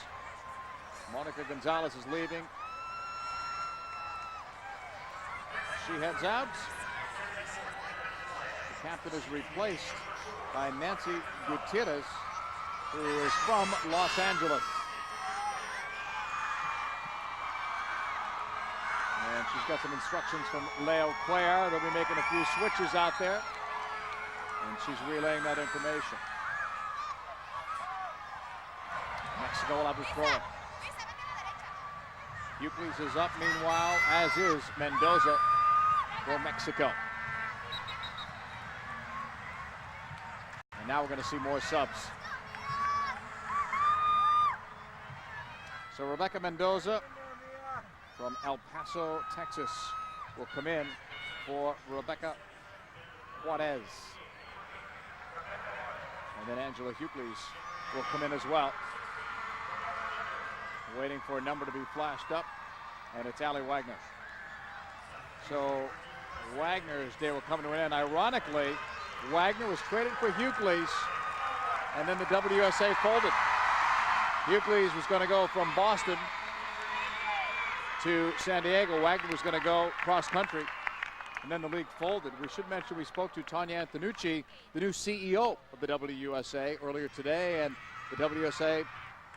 Monica Gonzalez is leaving. She heads out. The captain is replaced by Nancy Gutierrez, who is from Los Angeles. And she's got some instructions from Leo Claire. They'll be making a few switches out there. And she's relaying that information. Mexico will have to throw it. Hughley's is up meanwhile, as is Mendoza for Mexico. And now we're going to see more subs. So Rebecca Mendoza from El Paso, Texas, will come in for Rebecca Juarez. And then Angela Hughley's will come in as well. Waiting for a number to be flashed up, and it's Allie Wagner. So Wagner's day will come to an end. Ironically, Wagner was traded for Hughley's, and then the WSA folded. Hughley's was going to go from Boston to San Diego. Wagner was going to go cross country, and then the league folded. We should mention we spoke to Tanya Antonucci, the new CEO of the WUSA, earlier today, and the WUSA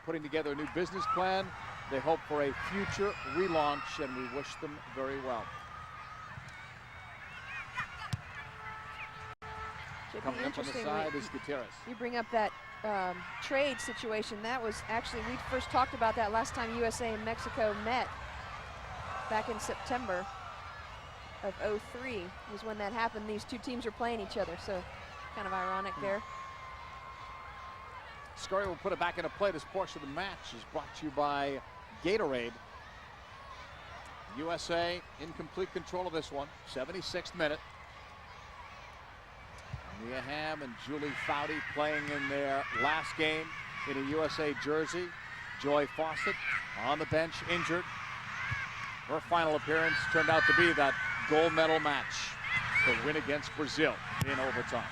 putting together a new business plan. They hope for a future relaunch, and we wish them very well. Coming up on the side is Gutierrez. You bring up that trade situation. That was actually, we first talked about that last time USA and Mexico met back in September of '03 was when that happened. These two teams are playing each other, so kind of ironic there. Scurry will put it back into play. This portion of the match is brought to you by Gatorade. USA in complete control of this one. 76th minute. Mia Hamm and Julie Foudy playing in their last game in a USA jersey. Joy Fawcett on the bench, injured. Her final appearance turned out to be that gold medal match, the win against Brazil in overtime.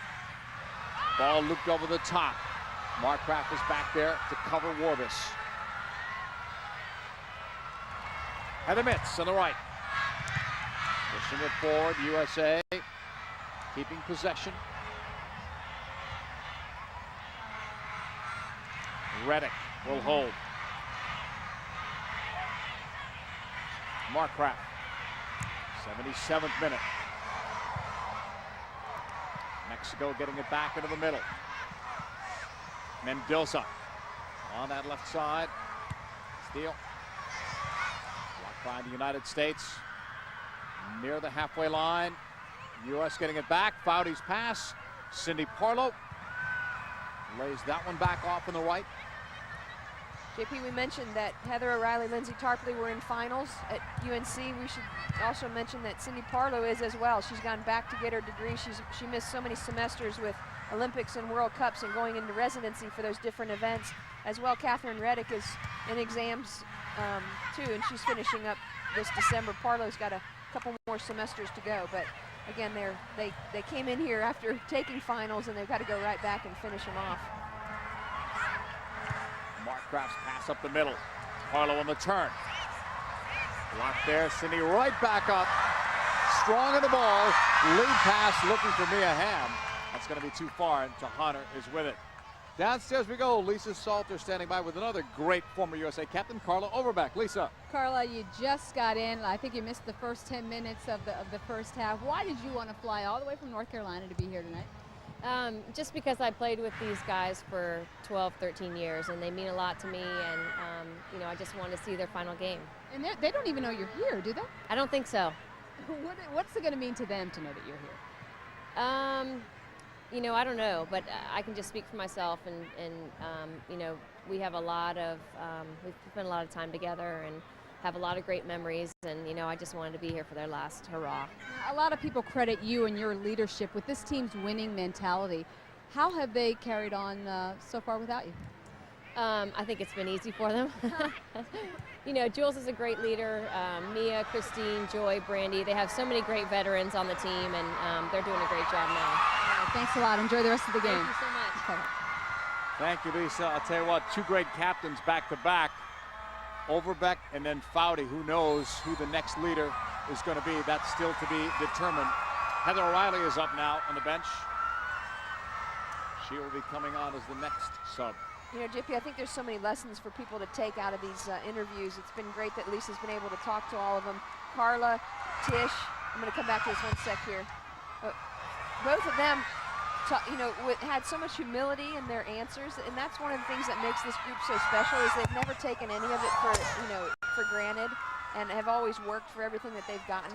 Ball looped over the top. Markgraf is back there to cover Warbis. Heather Mitz on the right. Pushing it forward, USA keeping possession. Reddick will hold. Markgraf, 77th minute. Mexico getting it back into the middle. Mendoza on that left side. Steal. Blocked by the United States. Near the halfway line. U.S. getting it back. Foudy's pass. Cindy Parlow lays that one back off on the right. JP, we mentioned that Heather O'Reilly, Lindsay Tarpley were in finals at UNC. We should also mention that Cindy Parlow is as well. She's gone back to get her degree. She missed so many semesters with Olympics and World Cups and going into residency for those different events. As well, Catherine Reddick is in exams too, and she's finishing up this December. Parlow's got a couple more semesters to go, but again, they came in here after taking finals, and they've got to go right back and finish them off. Markgraf's pass up the middle. Parlow on the turn. Blocked there. Cindy right back up. Strong on the ball. Lead pass looking for Mia Hamm. That's going to be too far, and Tahana is with it. Downstairs we go. Lisa Salter standing by with another great former USA captain, Carla Overbeck. Lisa. Carla, you just got in. I think you missed the first 10 minutes of the first half. Why did you want to fly all the way from North Carolina to be here tonight? Just because I played with these guys for 12, 13 years, and they mean a lot to me, and you know, I just want to see their final game. And they don't even know you're here, do they? I don't think so. What's it going to mean to them to know that you're here? You know, I don't know, but I can just speak for myself, and you know, we have a lot of, we've spent a lot of time together and have a lot of great memories, and you know, I just wanted to be here for their last hurrah. A lot of people credit you and your leadership with this team's winning mentality. How have they carried on so far without you? I think it's been easy for them. You know, Jules is a great leader. Mia, Christine, Joy, Brandy, they have so many great veterans on the team, and they're doing a great job now. Thanks a lot. Enjoy the rest of the game. Thank you so much. Thank you, Lisa. I'll tell you what, two great captains back to back. Overbeck and then Foudy. Who knows who the next leader is going to be? That's still to be determined. Heather O'Reilly is up now on the bench. She will be coming on as the next sub. You know, JP, I think there's so many lessons for people to take out of these interviews. It's been great that Lisa's been able to talk to all of them. Carla, Tish, I'm going to come back to this one sec here. Both of them, you know, had so much humility in their answers, and that's one of the things that makes this group so special is they've never taken any of it for, you know, for granted, and have always worked for everything that they've gotten.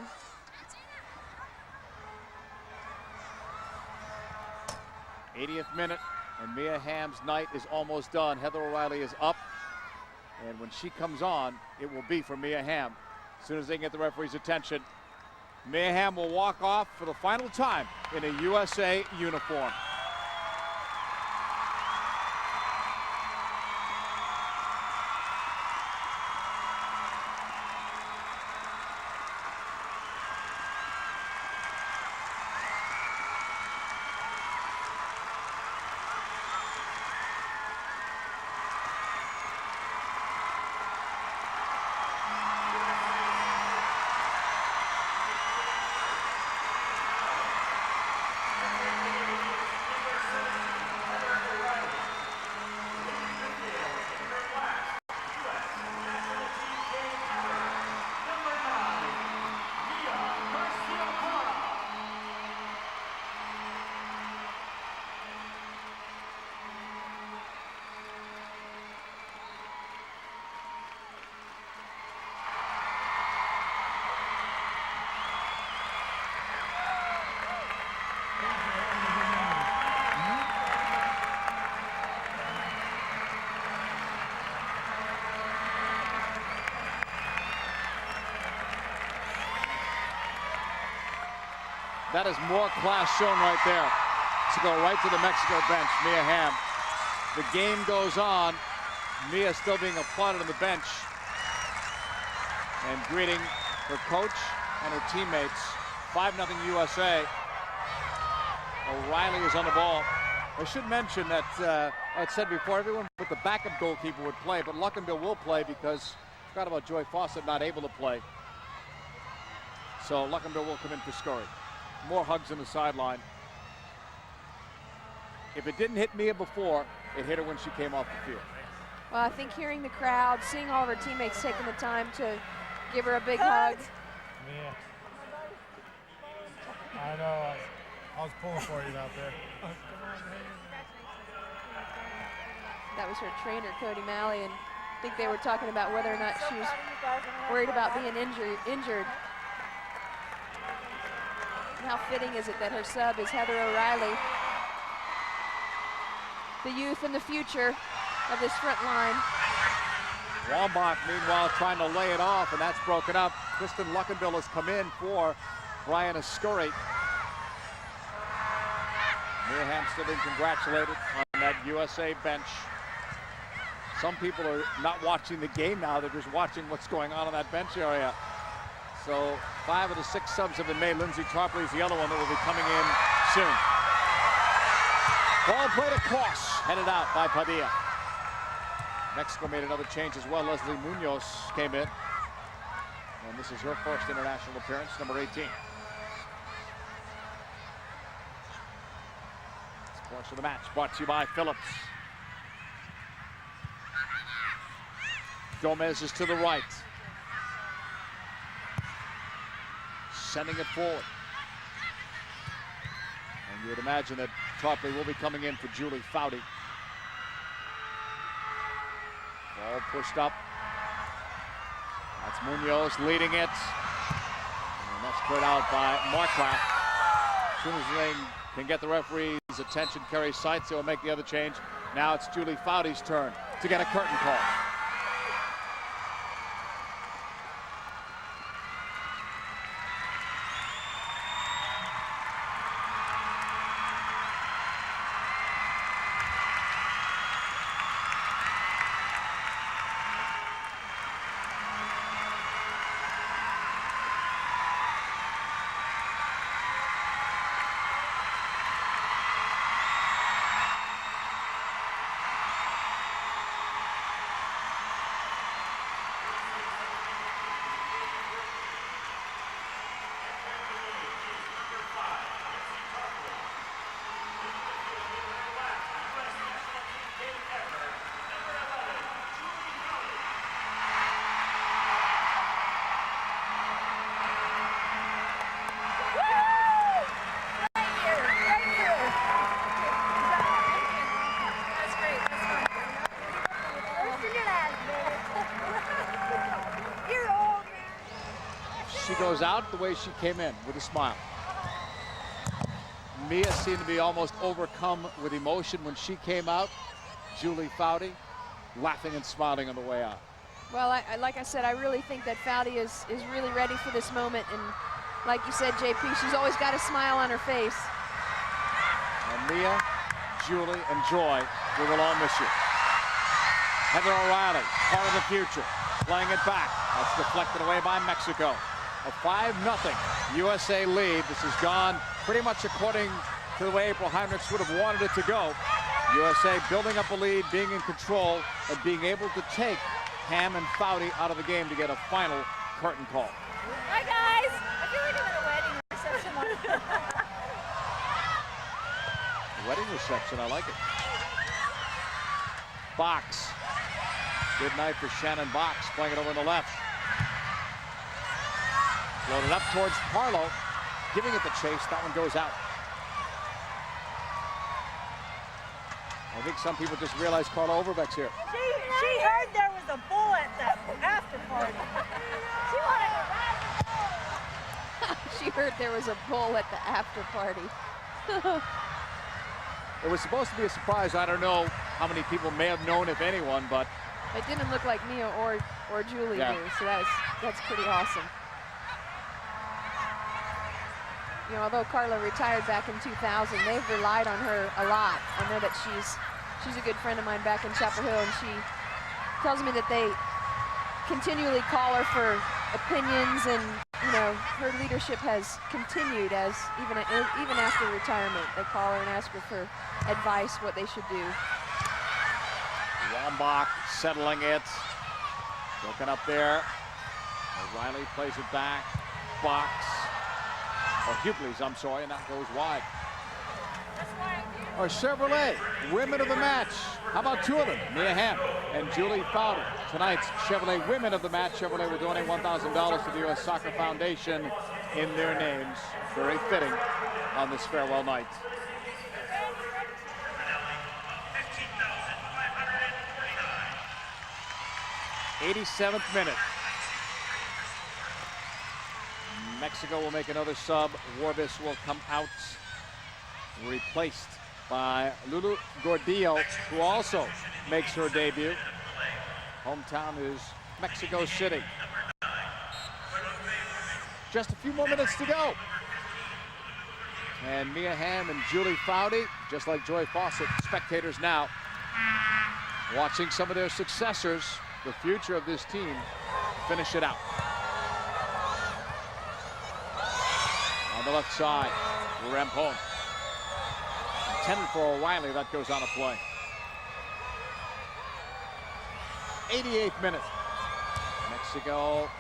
'80th minute, and Mia Hamm's night is almost done. Heather O'Reilly is up, and when she comes on, it will be for Mia Hamm. As soon as they can get the referee's attention, Mia Hamm will walk off for the final time in a USA uniform. That is more class shown right there. To go right to the Mexico bench, Mia Hamm. The game goes on. Mia still being applauded on the bench and greeting her coach and her teammates. 5-0 USA. O'Reilly is on the ball. I should mention that I said before, everyone but the backup goalkeeper would play, but Luckenbill will play because I forgot about Joy Fawcett not able to play. So Luckenbill will come in for Scurry. More hugs on the sideline. If it didn't hit Mia before, it hit her when she came off the field. Well, I think hearing the crowd, seeing all of her teammates taking the time to give her a big hug. Mia. I know. I was pulling for you out there. That was her trainer, Cody Malley, and I think they were talking about whether or not she was worried about being injured. And how fitting is it that her sub is Heather O'Reilly, the youth and the future of this front line. Wambach, meanwhile, trying to lay it off, and that's broken up. Kristen Luckenbill has come in for Brian Scurry. Mia Hamm still being congratulated on that USA bench. Some people are not watching the game now. They're just watching what's going on in that bench area. So 5 of the 6 subs have been made. Lindsay Tarpley is the other one that will be coming in soon. Ball played across, headed out by Padilla. Mexico made another change as well. Leslie Munoz came in. And this is her first international appearance, number 18. Course of the match brought to you by Phillips. Gomez is to the right. Sending it forward. And you would imagine that Tarpley will be coming in for Julie Foudy. Ball pushed up. That's Munoz leading it. And that's put out by Marcraft. As soon as they can get the referee's attention, Kerry Seitz, they will make the other change. Now it's Julie Foudy's turn to get a curtain call. She goes out the way she came in, with a smile. Mia seemed to be almost overcome with emotion when she came out. Julie Foudy laughing and smiling on the way out. Well, like I said, I really think that Foudy is really ready for this moment. And like you said, JP, she's always got a smile on her face. And Mia, Julie, and Joy, we will all miss you. Heather O'Reilly, part of the future, playing it back. That's deflected away by Mexico. A 5-0 USA lead. This has gone pretty much according to the way April Heinrichs would have wanted it to go. USA building up a lead, being in control, and being able to take Hamm and Foudy out of the game to get a final curtain call. Hi, guys. I feel like I'm at a wedding reception. Wedding reception, I like it. Boxx. Good night for Shannon Boxx, playing it over on the left. Loaded up towards Parlow, giving it the chase. That one goes out. I think some people just realized Carla Overbeck's here. She heard there was a bull at the after party. She wanted to ride. She heard there was a bull at the after party. It was supposed to be a surprise. I don't know how many people may have known, if anyone, but it didn't look like Mia or Julie knew, so that's pretty awesome. you know, although Carla retired back in 2000, they've relied on her a lot. I know that she's a good friend of mine back in Chapel Hill, and she tells me that they continually call her for opinions, and you know, her leadership has continued as even after retirement. They call her and ask her for advice, what they should do. Wambach settling it. Broken up there. O'Reilly plays it back. Boxx. Or Hughley's, I'm sorry, and that goes wide. Our Chevrolet Women of the Match. How about two of them? Mia Hamm and Julie Foudy. Tonight's Chevrolet Women of the Match. Chevrolet will donate $1,000 to the U.S. Soccer Foundation in their names. Very fitting on this farewell night. 87th minute. Mexico will make another sub. Warbis will come out, replaced by Lulu Gordillo, who also makes her debut. Hometown is Mexico City. Just a few more minutes to go. And Mia Hamm and Julie Foudy, just like Joy Fawcett, spectators now, watching some of their successors, the future of this team, finish it out. On the left side, Rampone. Intended for O'Reilly, that goes on a play. 88th minute. Mexico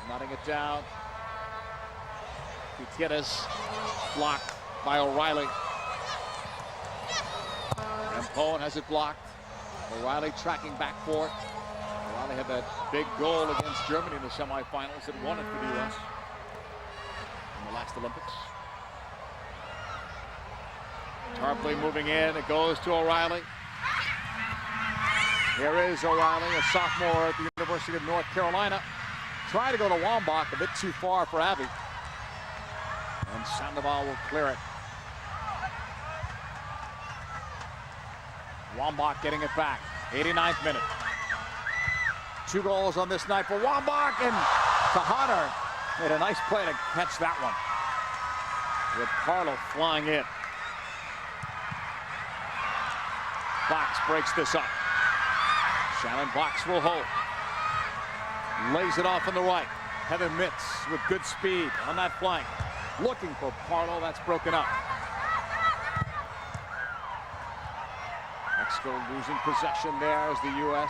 knotting it down. Gutierrez blocked by O'Reilly. Rampone has it blocked. O'Reilly tracking back for it. O'Reilly had that big goal against Germany in the semifinals that won it for the U.S. in the last Olympics. Tarpley moving in, it goes to O'Reilly. Here is O'Reilly, a sophomore at the University of North Carolina. Trying to go to Wambach, a bit too far for Abby. And Sandoval will clear it. Wambach getting it back. 89th minute. 2 goals on this night for Wambach, and Tahana made a nice play to catch that one. With Carlo flying in. Boxx breaks this up. Shannon Boxx will hold. Lays it off on the right. Heather Mitz with good speed on that flank. Looking for Carlo, that's broken up. Mexico losing possession there as the U.S.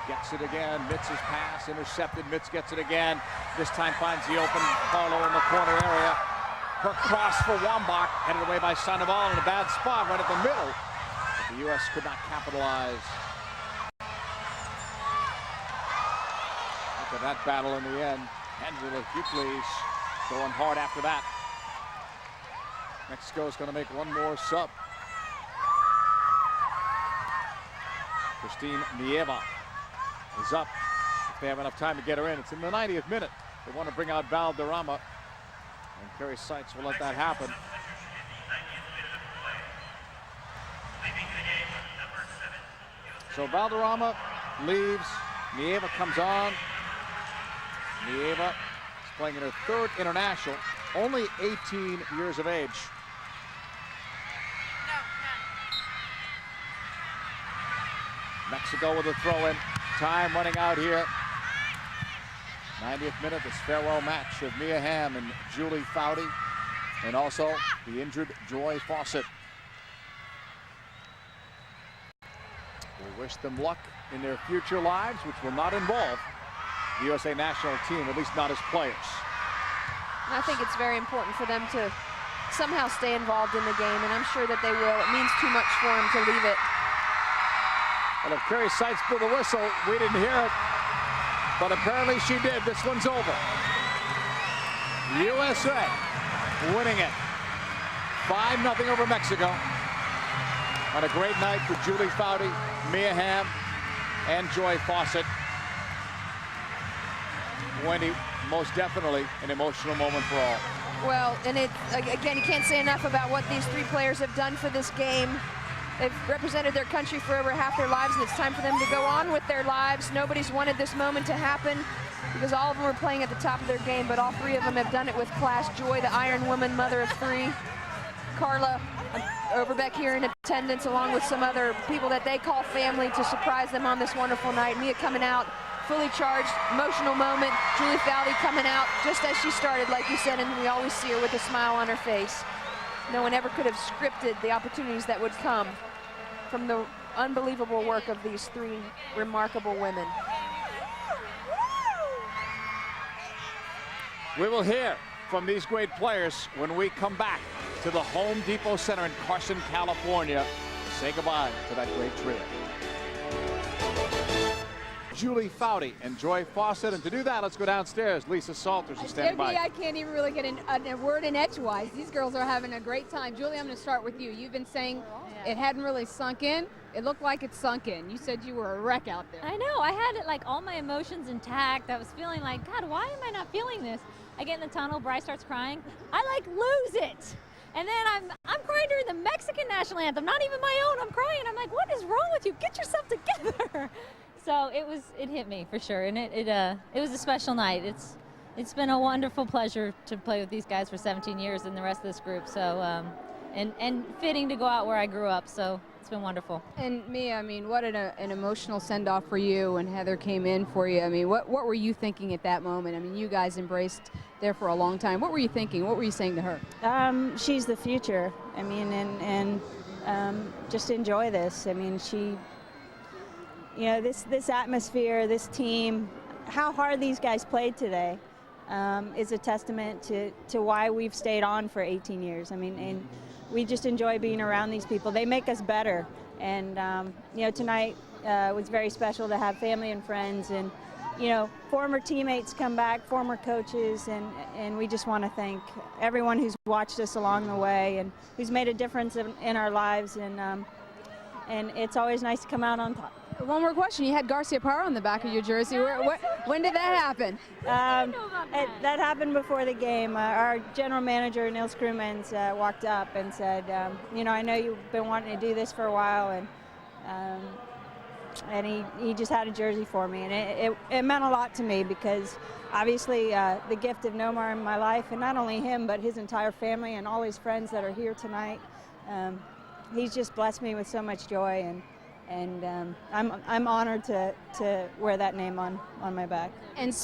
gets it again. Mitz's pass intercepted. Mitz gets it again. This time finds the open Carlo in the corner area. Her cross for Wambach, headed away by Sandoval in a bad spot right at the middle. But the U.S. could not capitalize. Look at that battle in the end. Angela Hughley's going hard after that. Mexico's going to make one more sub. Christine Nieva is up. If they have enough time to get her in, it's in the 90th minute. They want to bring out Valderrama, and Carrie Seitz will let that happen. So Valderrama leaves. Nieva comes on. Nieva is playing in her 3rd international, only 18 years of age. Mexico with a throw-in. Time running out here. 90th minute, this farewell match of Mia Hamm and Julie Foudy, and also the injured Joy Fawcett. We'll wish them luck in their future lives, which will not involve the USA national team, at least not as players. And I think it's very important for them to somehow stay involved in the game, and I'm sure that they will. It means too much for them to leave it. Well, if Carrie Seitz blew the whistle, we didn't hear it, but apparently she did. This one's over. USA winning it 5-0 over Mexico on a great night for Julie Foudy, Mia Hamm, and Joy Fawcett. Wendy, most definitely an emotional moment for all. Well, and again, you can't say enough about what these 3 players have done for this game. They've represented their country for over half their lives, and it's time for them to go on with their lives. Nobody's wanted this moment to happen because all of them are playing at the top of their game, but all three of them have done it with class. Joy, the Iron Woman, mother of three. Carla, over back here in attendance, along with some other people that they call family to surprise them on this wonderful night. Mia coming out, fully charged, emotional moment. Julie Foudy coming out just as she started, like you said, and we always see her with a smile on her face. No one ever could have scripted the opportunities that would come from the unbelievable work of these three remarkable women. We will hear from these great players when we come back to the Home Depot Center in Carson, California. Say goodbye to that great trio. Julie Foudy and Joy Fawcett. And to do that, let's go downstairs. Lisa Salters is standing by. I can't even really get a word in edgewise. These girls are having a great time. Julie, I'm going to start with you. You've been saying it hadn't really sunk in. It looked like it sunk in. You said you were a wreck out there. I know. I had like all my emotions intact. I was feeling like, God, why am I not feeling this? I get in the tunnel. Bryce starts crying. I like lose it. And then I'm crying during the Mexican national anthem, not even my own. I'm crying. I'm like, what is wrong with you? Get yourself together. So it hit me for sure, and it was a special night. It's been a wonderful pleasure to play with these guys for 17 years and the rest of this group. So and fitting to go out where I grew up. So it's been wonderful. And Mia, I mean, what an emotional send-off for you, and Heather came in for you. I mean, what were you thinking at that moment? I mean, you guys embraced there for a long time. What were you thinking? What were you saying to her? She's the future. I mean, and just enjoy this. I mean, you know, this atmosphere, this team, how hard these guys played today is a testament to why we've stayed on for 18 years. I mean, and we just enjoy being around these people. They make us better. And, you know, tonight was very special to have family and friends and, you know, former teammates come back, former coaches, and we just want to thank everyone who's watched us along the way and who's made a difference in our lives. And it's always nice to come out on top. One more question. You had Garcia Parra on the back of your jersey. When did that happen? That happened before the game. Our general manager, Nils Krumens, walked up and said, you know, I know you've been wanting to do this for a while, and he just had a jersey for me. And it meant a lot to me because obviously the gift of Nomar in my life, and not only him, but his entire family and all his friends that are here tonight, he's just blessed me with so much joy. And I'm honored to wear that name on my back. And